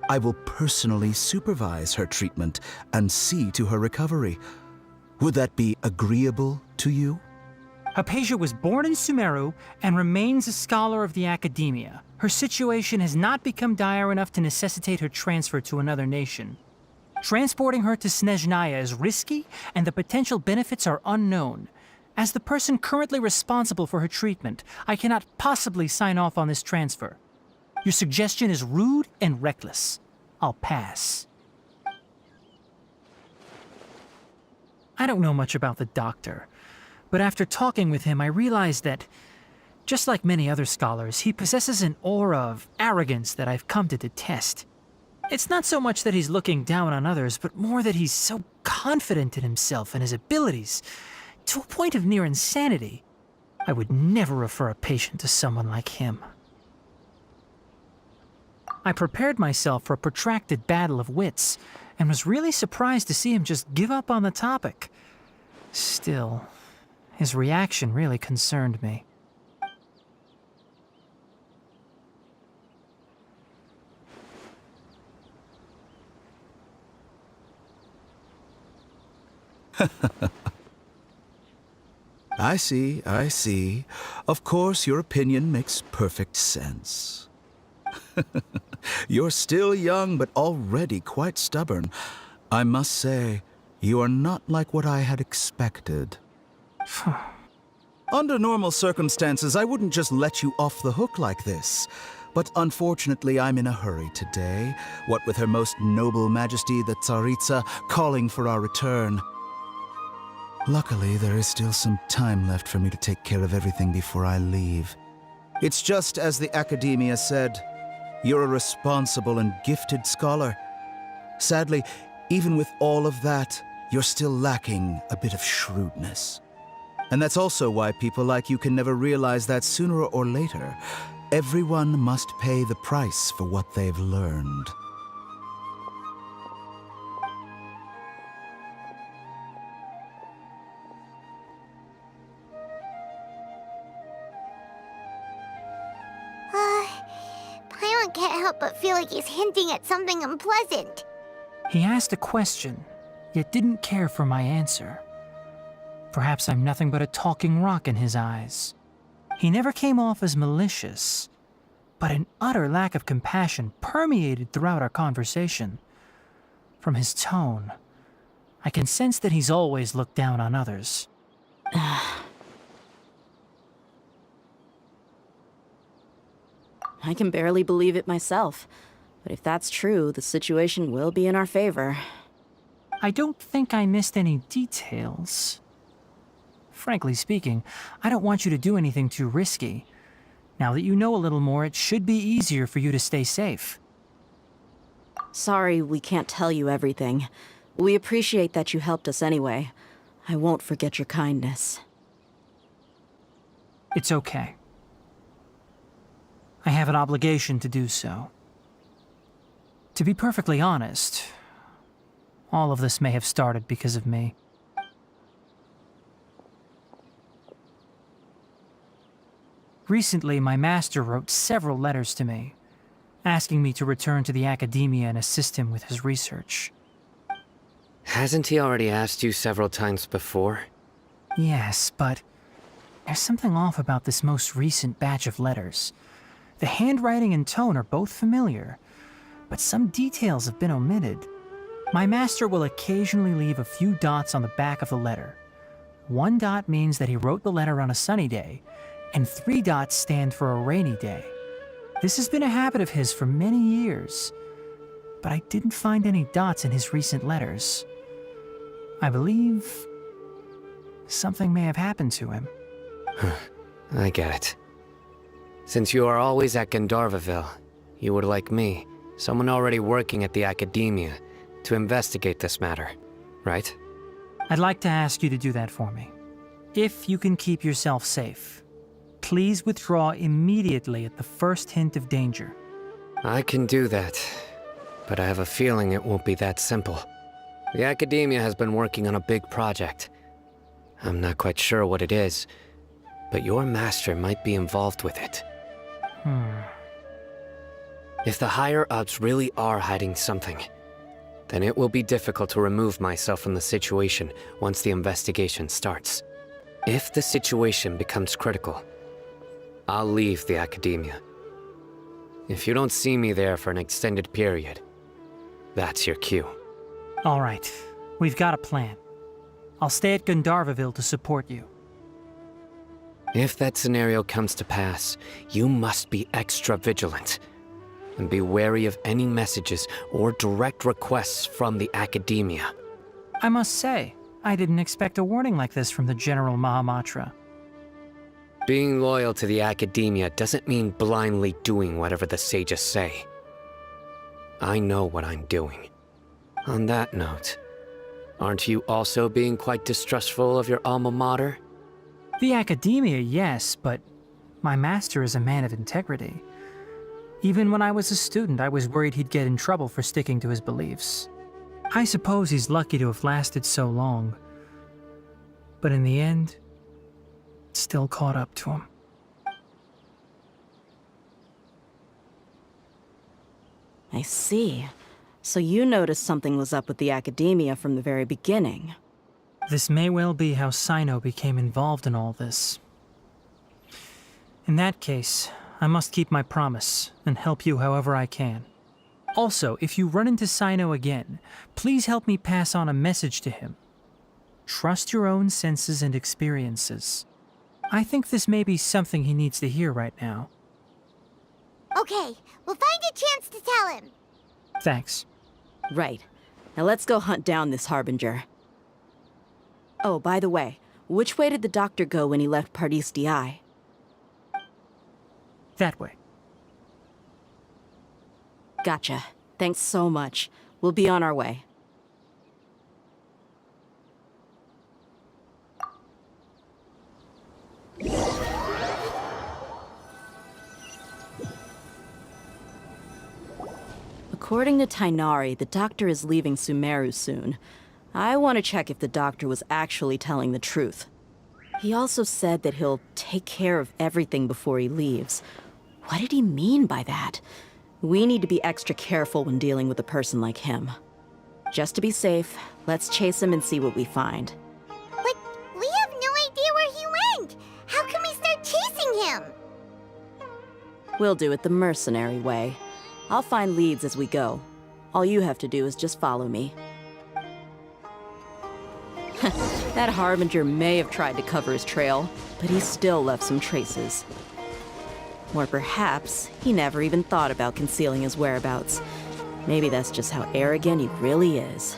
I will personally supervise her treatment and see to her recovery. Would that be agreeable to you? Hypatia was born in Sumeru and remains a scholar of the academia. Her situation has not become dire enough to necessitate her transfer to another nation. Transporting her to Snezhnaya is risky, and the potential benefits are unknown. As the person currently responsible for her treatment, I cannot possibly sign off on this transfer. Your suggestion is rude and reckless. I'll pass. I don't know much about the doctor, but after talking with him, I realized that, just like many other scholars, he possesses an aura of arrogance that I've come to detest. It's not so much that he's looking down on others, but more that he's so confident in himself and his abilities, to a point of near insanity. I would never refer a patient to someone like him. I prepared myself for a protracted battle of wits, and was really surprised to see him just give up on the topic. Still, his reaction really concerned me. I see, I see. Of course, your opinion makes perfect sense. You're still young, but already quite stubborn. I must say, you are not like what I had expected. Under normal circumstances, I wouldn't just let you off the hook like this. But unfortunately, I'm in a hurry today, what with Her Most Noble Majesty the Tsaritsa calling for our return. Luckily, there is still some time left for me to take care of everything before I leave. It's just as the Academia said, you're a responsible and gifted scholar. Sadly, even with all of that, you're still lacking a bit of shrewdness. And that's also why people like you can never realize that sooner or later, everyone must pay the price for what they've learned. can't help but feel like he's hinting at something unpleasant. He asked a question, yet didn't care for my answer. Perhaps I'm nothing but a talking rock in his eyes. He never came off as malicious, but an utter lack of compassion permeated throughout our conversation. From his tone, I can sense that he's always looked down on others. I can barely believe it myself. But if that's true, the situation will be in our favor. I don't think I missed any details. Frankly speaking, I don't want you to do anything too risky. Now that you know a little more, it should be easier for you to stay safe. Sorry we can't tell you everything. We appreciate that you helped us anyway. I won't forget your kindness. It's okay. I have an obligation to do so. To be perfectly honest, all of this may have started because of me. Recently, my master wrote several letters to me, asking me to return to the academia and assist him with his research. Hasn't he already asked you several times before? Yes, but there's something off about this most recent batch of letters. The handwriting and tone are both familiar, but some details have been omitted. My master will occasionally leave a few dots on the back of the letter. 1 dot means that he wrote the letter on a sunny day, and 3 dots stand for a rainy day. This has been a habit of his for many years, but I didn't find any dots in his recent letters. I believe something may have happened to him. I get it. Since you are always at Gandharvaville, you would like me, someone already working at the academia, to investigate this matter, right? I'd like to ask you to do that for me. If you can keep yourself safe, please withdraw immediately at the first hint of danger. I can do that, but I have a feeling it won't be that simple. The academia has been working on a big project. I'm not quite sure what it is, but your master might be involved with it. If the higher-ups really are hiding something, then it will be difficult to remove myself from the situation once the investigation starts. If the situation becomes critical, I'll leave the academia. If you don't see me there for an extended period, that's your cue. All right, we've got a plan. I'll stay at Gandharvaville to support you. If that scenario comes to pass, you must be extra vigilant. And be wary of any messages or direct requests from the academia. I must say, I didn't expect a warning like this from the General Mahamatra. Being loyal to the academia doesn't mean blindly doing whatever the sages say. I know what I'm doing. On that note, aren't you also being quite distrustful of your alma mater? The academia, yes, but my master is a man of integrity. Even when I was a student, I was worried he'd get in trouble for sticking to his beliefs. I suppose he's lucky to have lasted so long. But in the end, it still caught up to him. I see. So you noticed something was up with the academia from the very beginning. This may well be how Sino became involved in all this. In that case, I must keep my promise and help you however I can. Also, if you run into Sino again, please help me pass on a message to him. Trust your own senses and experiences. I think this may be something he needs to hear right now. Okay, we'll find a chance to tell him. Thanks. Right. Now let's go hunt down this Harbinger. Oh, by the way, which way did the doctor go when he left Pardis DI? That way. Gotcha. Thanks so much. We'll be on our way. According to Tainari, the doctor is leaving Sumeru soon. I want to check if the doctor was actually telling the truth. He also said that he'll take care of everything before he leaves. What did he mean by that? We need to be extra careful when dealing with a person like him. Just to be safe, let's chase him and see what we find. But we have no idea where he went! How can we start chasing him? We'll do it the mercenary way. I'll find leads as we go. All you have to do is just follow me. That Harbinger may have tried to cover his trail, but he still left some traces. Or perhaps he never even thought about concealing his whereabouts. Maybe that's just how arrogant he really is.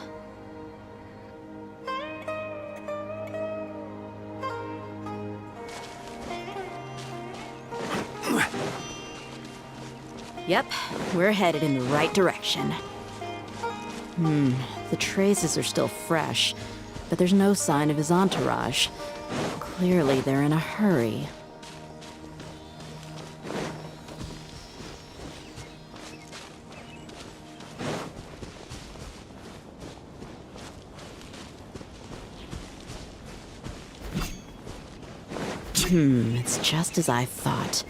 Yep, we're headed in the right direction. The traces are still fresh, but there's no sign of his entourage. Clearly, they're in a hurry. It's just as I thought.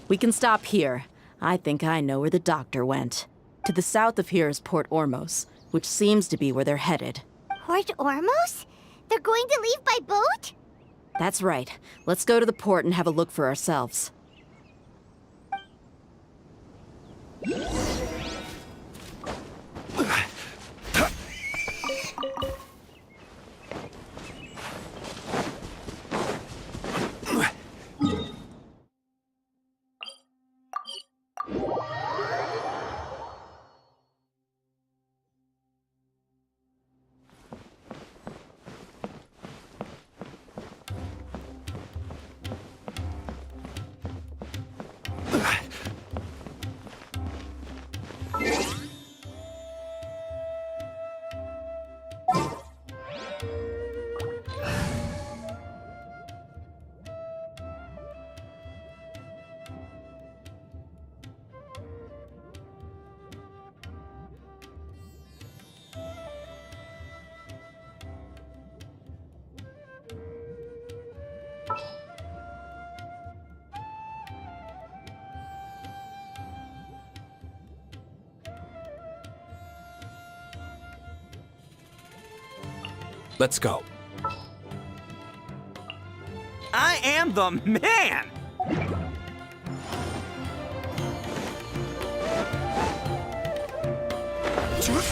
We can stop here. I think I know where the doctor went. To the south of here is Port Ormos, which seems to be where they're headed. Port Ormos? They're going to leave by boat? That's right. Let's go to the port and have a look for ourselves. Let's go. I am the man! Look!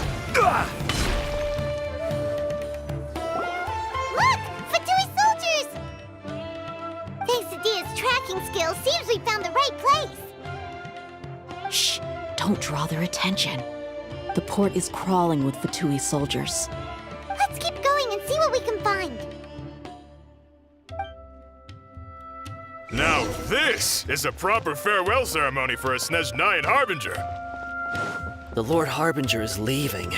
Fatui soldiers! Thanks to Dia's tracking skills, seems we found the right place. Shh! Don't draw their attention. The port is crawling with Fatui soldiers. Let's keep going and see what we can find. Now this is a proper farewell ceremony for a Snezhnayan Harbinger. The Lord Harbinger is leaving.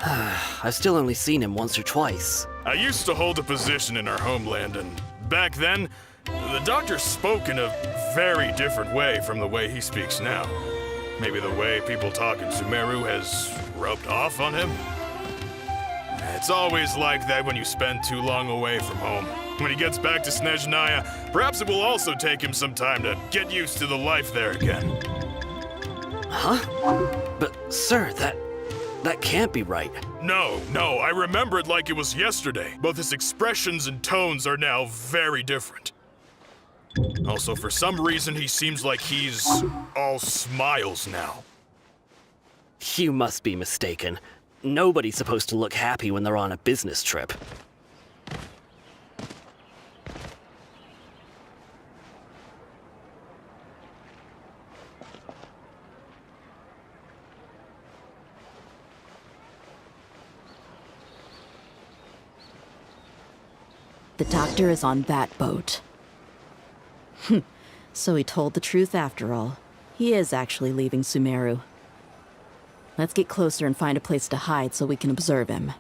I've still only seen him once or twice. I used to hold a position in our homeland, and back then, the doctor spoke in a very different way from the way he speaks now. Maybe the way people talk in Sumeru has rubbed off on him? It's always like that when you spend too long away from home. When he gets back to Snezhnaya, perhaps it will also take him some time to get used to the life there again. Huh? But, sir, that can't be right. No, I remember it like it was yesterday. Both his expressions and tones are now very different. Also, for some reason, he seems like he's all smiles now. You must be mistaken. Nobody's supposed to look happy when they're on a business trip. The doctor is on that boat. So he told the truth after all. He is actually leaving Sumeru. Let's get closer and find a place to hide so we can observe him.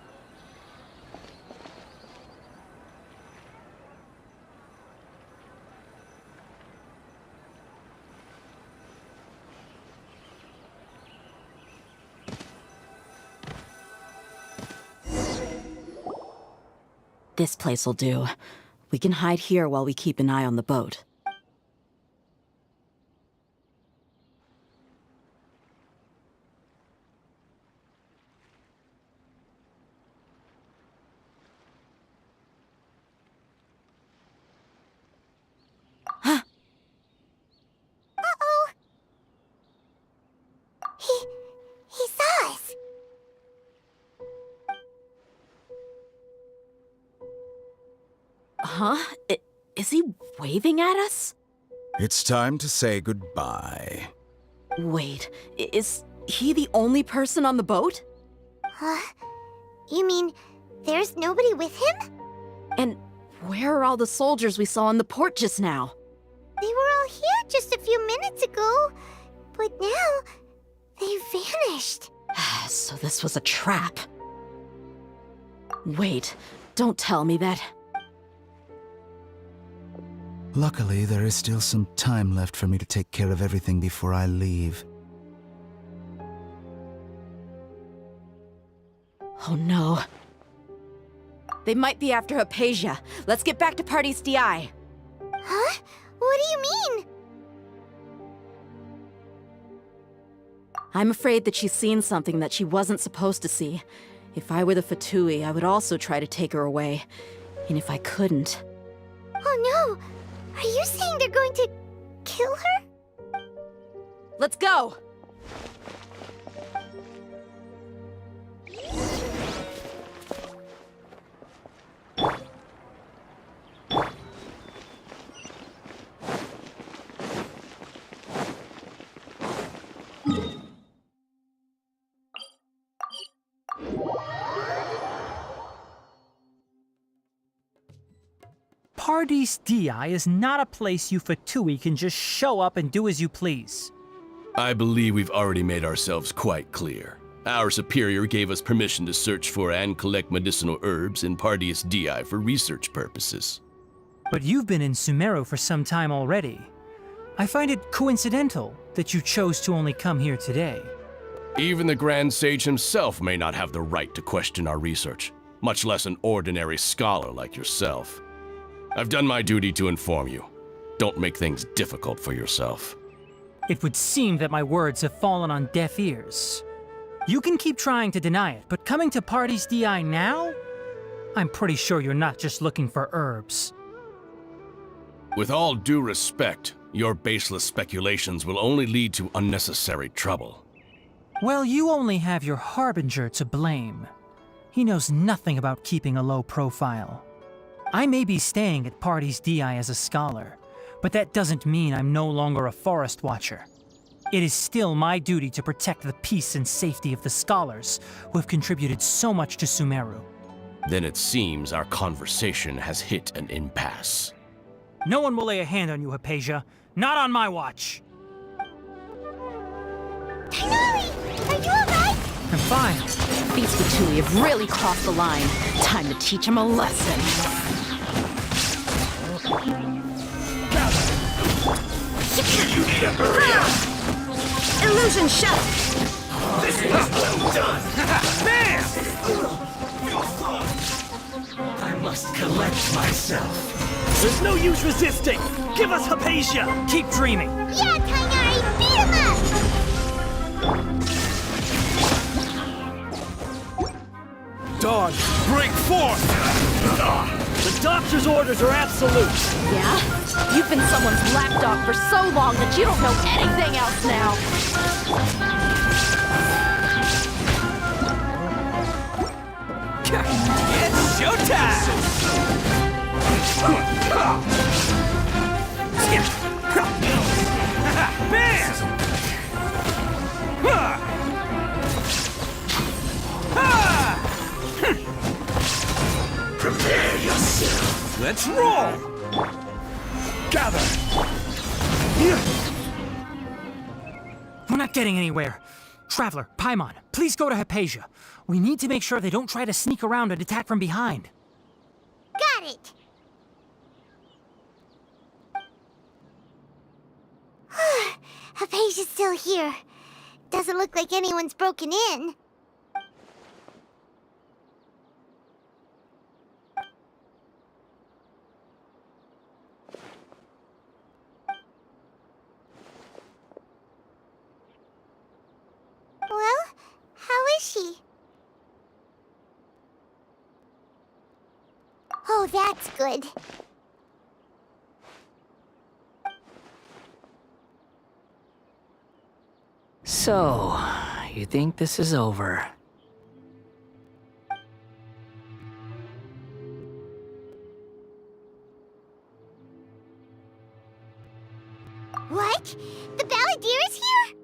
This place'll do. We can hide here while we keep an eye on the boat. Uh-oh! He saw us! Huh? Is he waving at us? It's time to say goodbye. Wait, is he the only person on the boat? Huh? You mean there's nobody with him? And where are all the soldiers we saw on the port just now? They were all here just a few minutes ago, but now they vanished. So this was a trap. Wait, don't tell me that... Luckily, there is still some time left for me to take care of everything before I leave. Oh no. They might be after Hypatia. Let's get back to Party's DI. Huh? What do you mean? I'm afraid that she's seen something that she wasn't supposed to see. If I were the Fatui, I would also try to take her away. And if I couldn't... Oh no! Are you saying they're going to kill her? Let's go! Pardees Di is not a place you Fatui can just show up and do as you please. I believe we've already made ourselves quite clear. Our superior gave us permission to search for and collect medicinal herbs in Pardees Di for research purposes. But you've been in Sumeru for some time already. I find it coincidental that you chose to only come here today. Even the Grand Sage himself may not have the right to question our research, much less an ordinary scholar like yourself. I've done my duty to inform you. Don't make things difficult for yourself. It would seem that my words have fallen on deaf ears. You can keep trying to deny it, but coming to Pardees Di now? I'm pretty sure you're not just looking for herbs. With all due respect, your baseless speculations will only lead to unnecessary trouble. Well, you only have your Harbinger to blame. He knows nothing about keeping a low profile. I may be staying at Pardees Di as a scholar, but that doesn't mean I'm no longer a forest watcher. It is still my duty to protect the peace and safety of the scholars who have contributed so much to Sumeru. Then it seems our conversation has hit an impasse. No one will lay a hand on you, Hypatia. Not on my watch. Tighnari! Are you alright? I'm fine. These Fatui have really crossed the line. Time to teach them a lesson. You need a burrito! Illusion shut! This is well done! Man! I must collect myself. There's no use resisting! Give us Hypatia! Keep dreaming! Yeah, Tighnari! Beat him up! Dawn, break forth! The doctor's orders are absolute! Yeah? You've been someone's lapdog for so long that you don't know anything else now! It's showtime! Prepare yourself! Let's roll! Gather! We're not getting anywhere. Traveler, Paimon, please go to Hypatia. We need to make sure they don't try to sneak around and attack from behind. Got it! Hypatia's still here. Doesn't look like anyone's broken in. that's good. So, you think this is over? What? The Balladeer is here?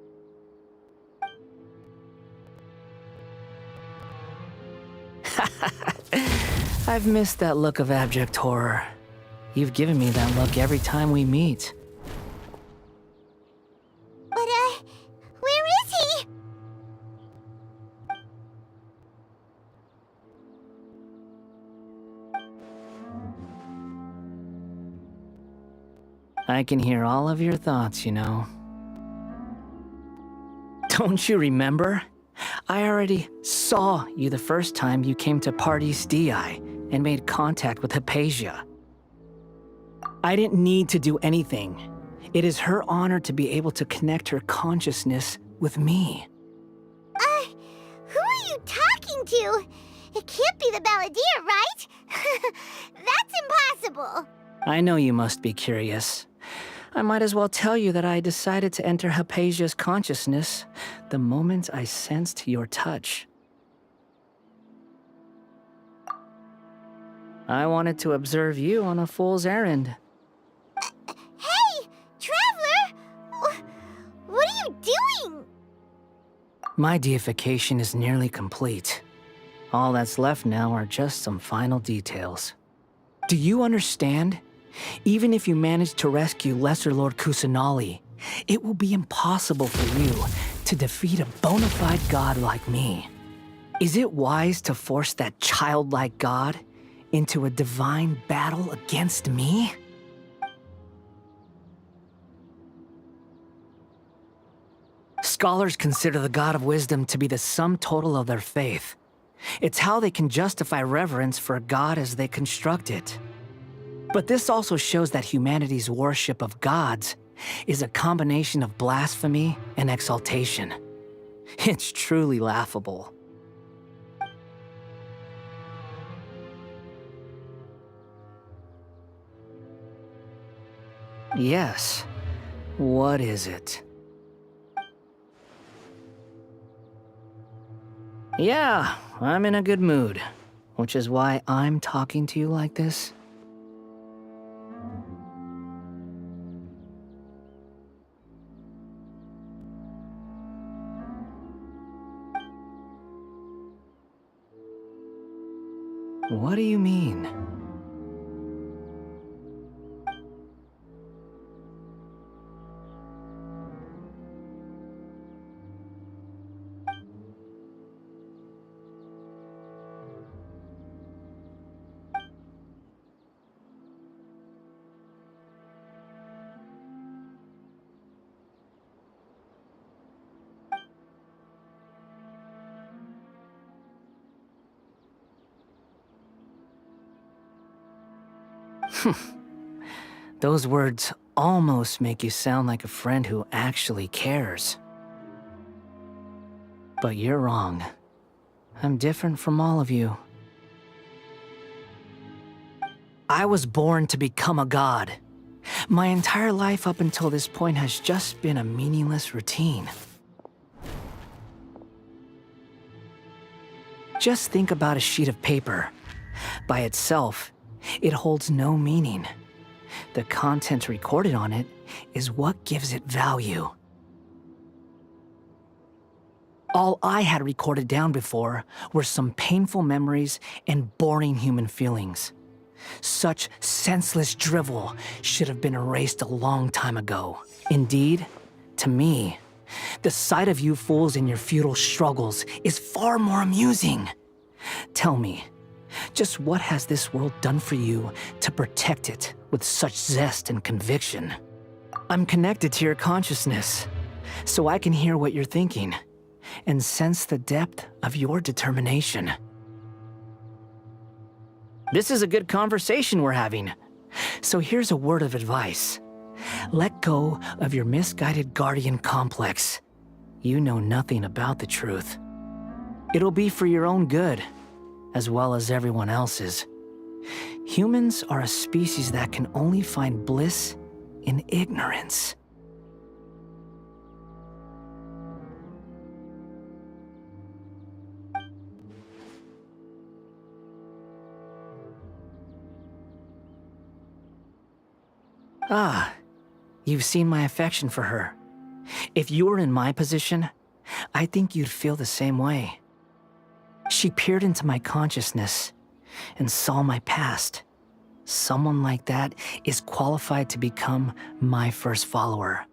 I've missed that look of abject horror. You've given me that look every time we meet. But, where is he? I can hear all of your thoughts, you know. Don't you remember? I already saw you the first time you came to Party's DI and made contact with Hypatia. I didn't need to do anything. It is her honor to be able to connect her consciousness with me. Who are you talking to? It can't be the Balladeer, right? That's impossible. I know you must be curious. I might as well tell you that I decided to enter Hypatia's consciousness the moment I sensed your touch. I wanted to observe you on a fool's errand. Hey, Traveler! What are you doing? My deification is nearly complete. All that's left now are just some final details. Do you understand? Even if you manage to rescue Lesser Lord Kusanali, it will be impossible for you to defeat a bona fide god like me. Is it wise to force that childlike god into a divine battle against me? Scholars consider the God of Wisdom to be the sum total of their faith. It's how they can justify reverence for a god as they construct it. But this also shows that humanity's worship of gods is a combination of blasphemy and exaltation. It's truly laughable. Yes. What is it? Yeah, I'm in a good mood, which is why I'm talking to you like this. What do you mean? Those words almost make you sound like a friend who actually cares. But you're wrong. I'm different from all of you. I was born to become a god. My entire life up until this point has just been a meaningless routine. Just think about a sheet of paper. By itself, it holds no meaning. The content recorded on it is what gives it value. All I had recorded down before were some painful memories and boring human feelings. Such senseless drivel should have been erased a long time ago. Indeed, to me, the sight of you fools in your futile struggles is far more amusing. Tell me, just what has this world done for you to protect it with such zest and conviction? I'm connected to your consciousness, so I can hear what you're thinking and sense the depth of your determination. This is a good conversation we're having. So here's a word of advice. Let go of your misguided guardian complex. You know nothing about the truth. It'll be for your own good, as well as everyone else's. Humans are a species that can only find bliss in ignorance. Ah, you've seen my affection for her. If you were in my position, I think you'd feel the same way. She peered into my consciousness and saw my past. Someone like that is qualified to become my first follower.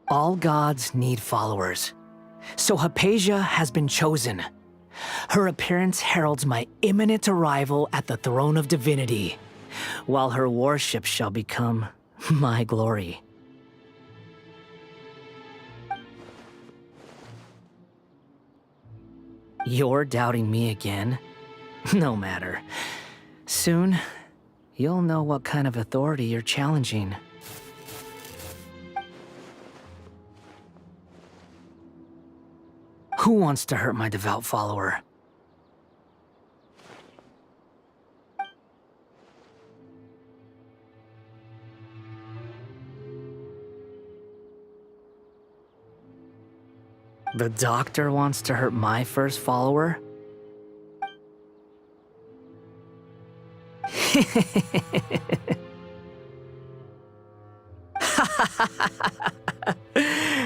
All gods need followers, so Hypatia has been chosen. Her appearance heralds my imminent arrival at the throne of divinity, while her worship shall become my glory. You're doubting me again? No matter. Soon, you'll know what kind of authority you're challenging. Who wants to hurt my devout follower? The doctor wants to hurt my first follower?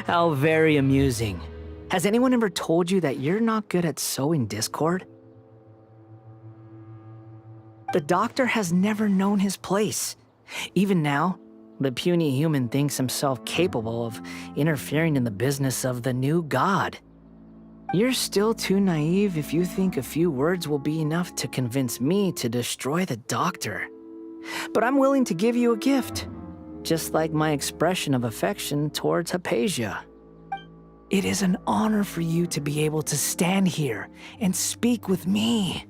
How very amusing. Has anyone ever told you that you're not good at sowing discord? The doctor has never known his place. Even now, the puny human thinks himself capable of interfering in the business of the new god. You're still too naive if you think a few words will be enough to convince me to destroy the doctor. But I'm willing to give you a gift, just like my expression of affection towards Hypatia. It is an honor for you to be able to stand here and speak with me.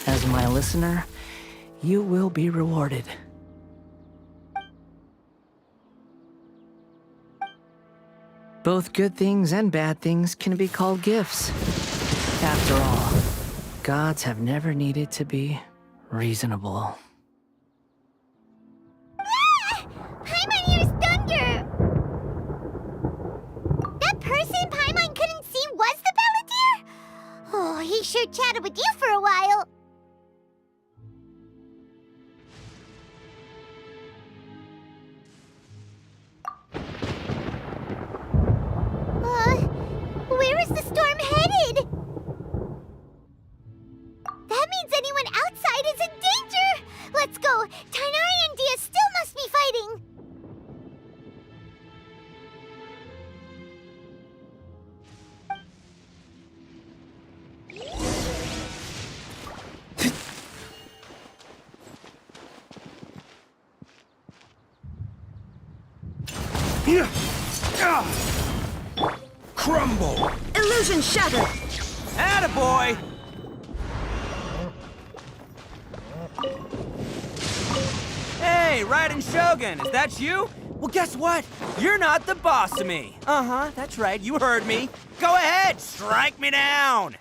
As my listener, you will be rewarded. Both good things and bad things can be called gifts. After all, gods have never needed to be reasonable. Ah! Paimon hears thunder! That person Paimon couldn't see was the Balladeer? Oh, he sure chatted with you for a while. Where is the storm headed? That means anyone outside is in danger! Let's go! Tainari and Dia still must be fighting! Crumble! Illusion shattered! Attaboy! Hey, Raiden Shogun, is that you? Well, guess what? You're not the boss of me. Uh-huh, that's right, you heard me. Go ahead, strike me down!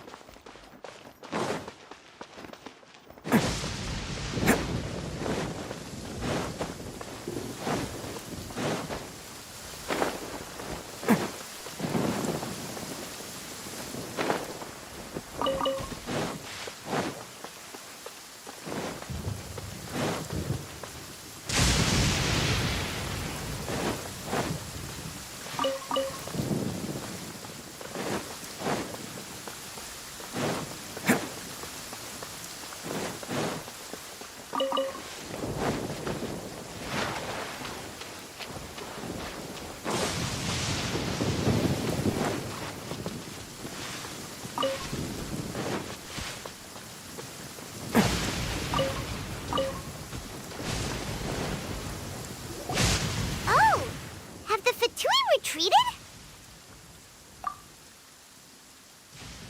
Retreated?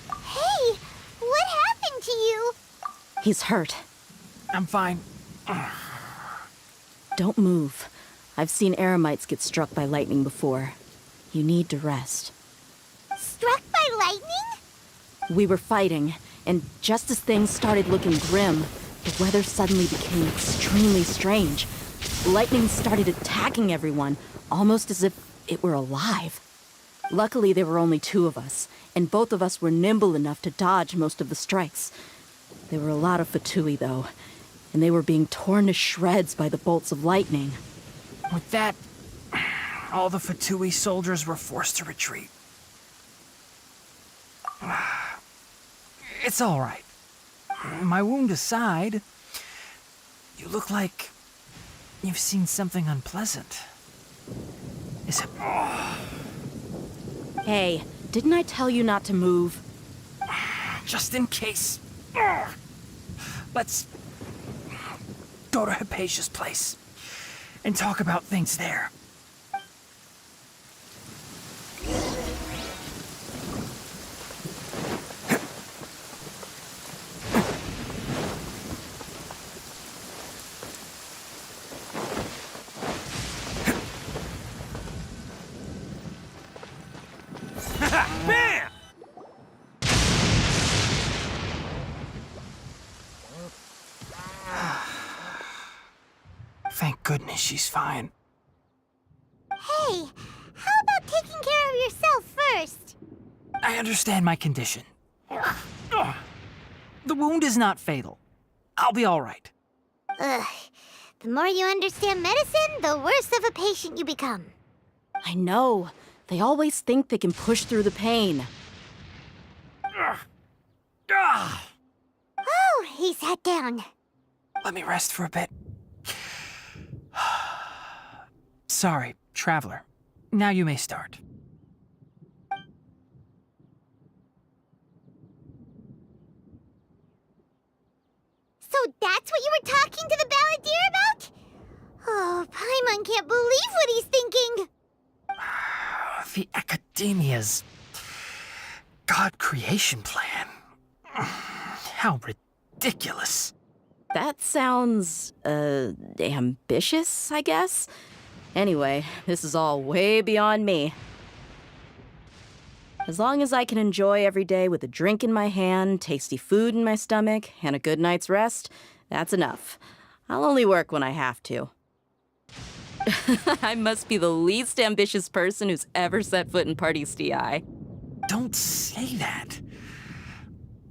Hey, what happened to you? He's hurt. I'm fine. Don't move. I've seen Eremites get struck by lightning before. You need to rest. Struck by lightning? We were fighting, and just as things started looking grim, the weather suddenly became extremely strange. Lightning started attacking everyone, almost as if it were alive. Luckily, there were only 2 of us, and both of us were nimble enough to dodge most of the strikes. There were a lot of Fatui, though, and they were being torn to shreds by the bolts of lightning. With that, all the Fatui soldiers were forced to retreat. It's all right. My wound aside, you look like you've seen something unpleasant. Is it... Hey, didn't I tell you not to move? Just in case. Let's go to Hypatia's place and talk about things there. Bam! Thank goodness she's fine. Hey, how about taking care of yourself first? I understand my condition. The wound is not fatal. I'll be all right. Ugh. The more you understand medicine, the worse of a patient you become. I know. They always think they can push through the pain. Oh, he sat down. Let me rest for a bit. Sorry, traveler. Now you may start. So that's what you were talking to the balladeer about? Oh, Paimon can't believe what he's thinking. The Academia's God creation plan. How ridiculous. That sounds, ambitious, I guess? Anyway, this is all way beyond me. As long as I can enjoy every day with a drink in my hand, tasty food in my stomach, and a good night's rest, that's enough. I'll only work when I have to. I must be the least ambitious person who's ever set foot in Party's DI. Don't say that.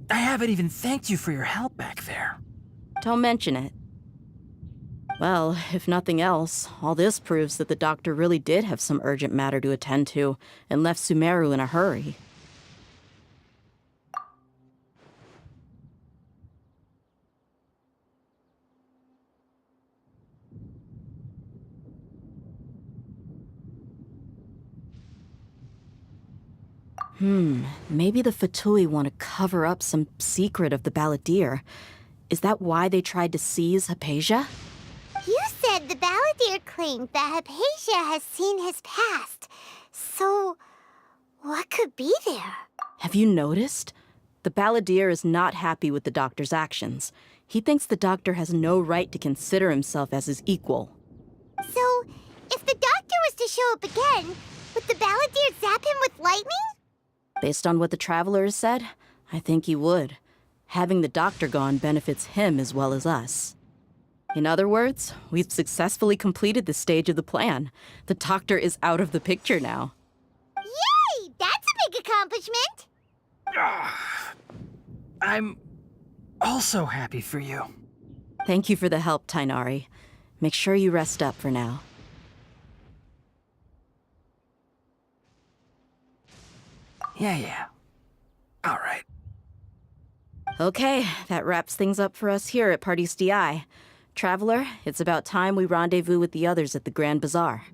I haven't even thanked you for your help back there. Don't mention it. Well, if nothing else, all this proves that the doctor really did have some urgent matter to attend to and left Sumeru in a hurry. Maybe the Fatui want to cover up some secret of the balladeer. Is that why they tried to seize Hypatia? You said the balladeer claimed that Hypatia has seen his past. So, what could be there? Have you noticed? The balladeer is not happy with the doctor's actions. He thinks the doctor has no right to consider himself as his equal. So, if the doctor was to show up again, would the balladeer zap him with lightning? Based on what the traveler has said, I think he would. Having the doctor gone benefits him as well as us. In other words, we've successfully completed this stage of the plan. The doctor is out of the picture now. Yay! That's a big accomplishment! I'm also happy for you. Thank you for the help, Tainari. Make sure you rest up for now. Yeah. All right. Okay, that wraps things up for us here at Party's DI. Traveler, it's about time we rendezvous with the others at the Grand Bazaar.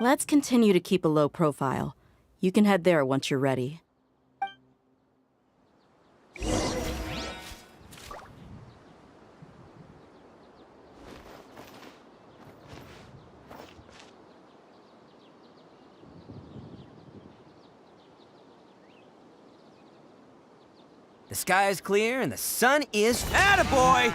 Let's continue to keep a low profile. You can head there once you're ready. The sky is clear and the sun is attaboy!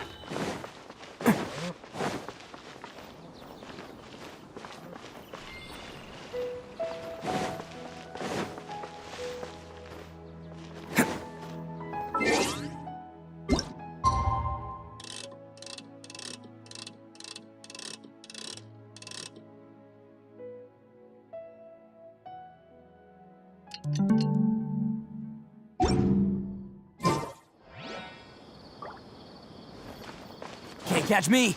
Catch me!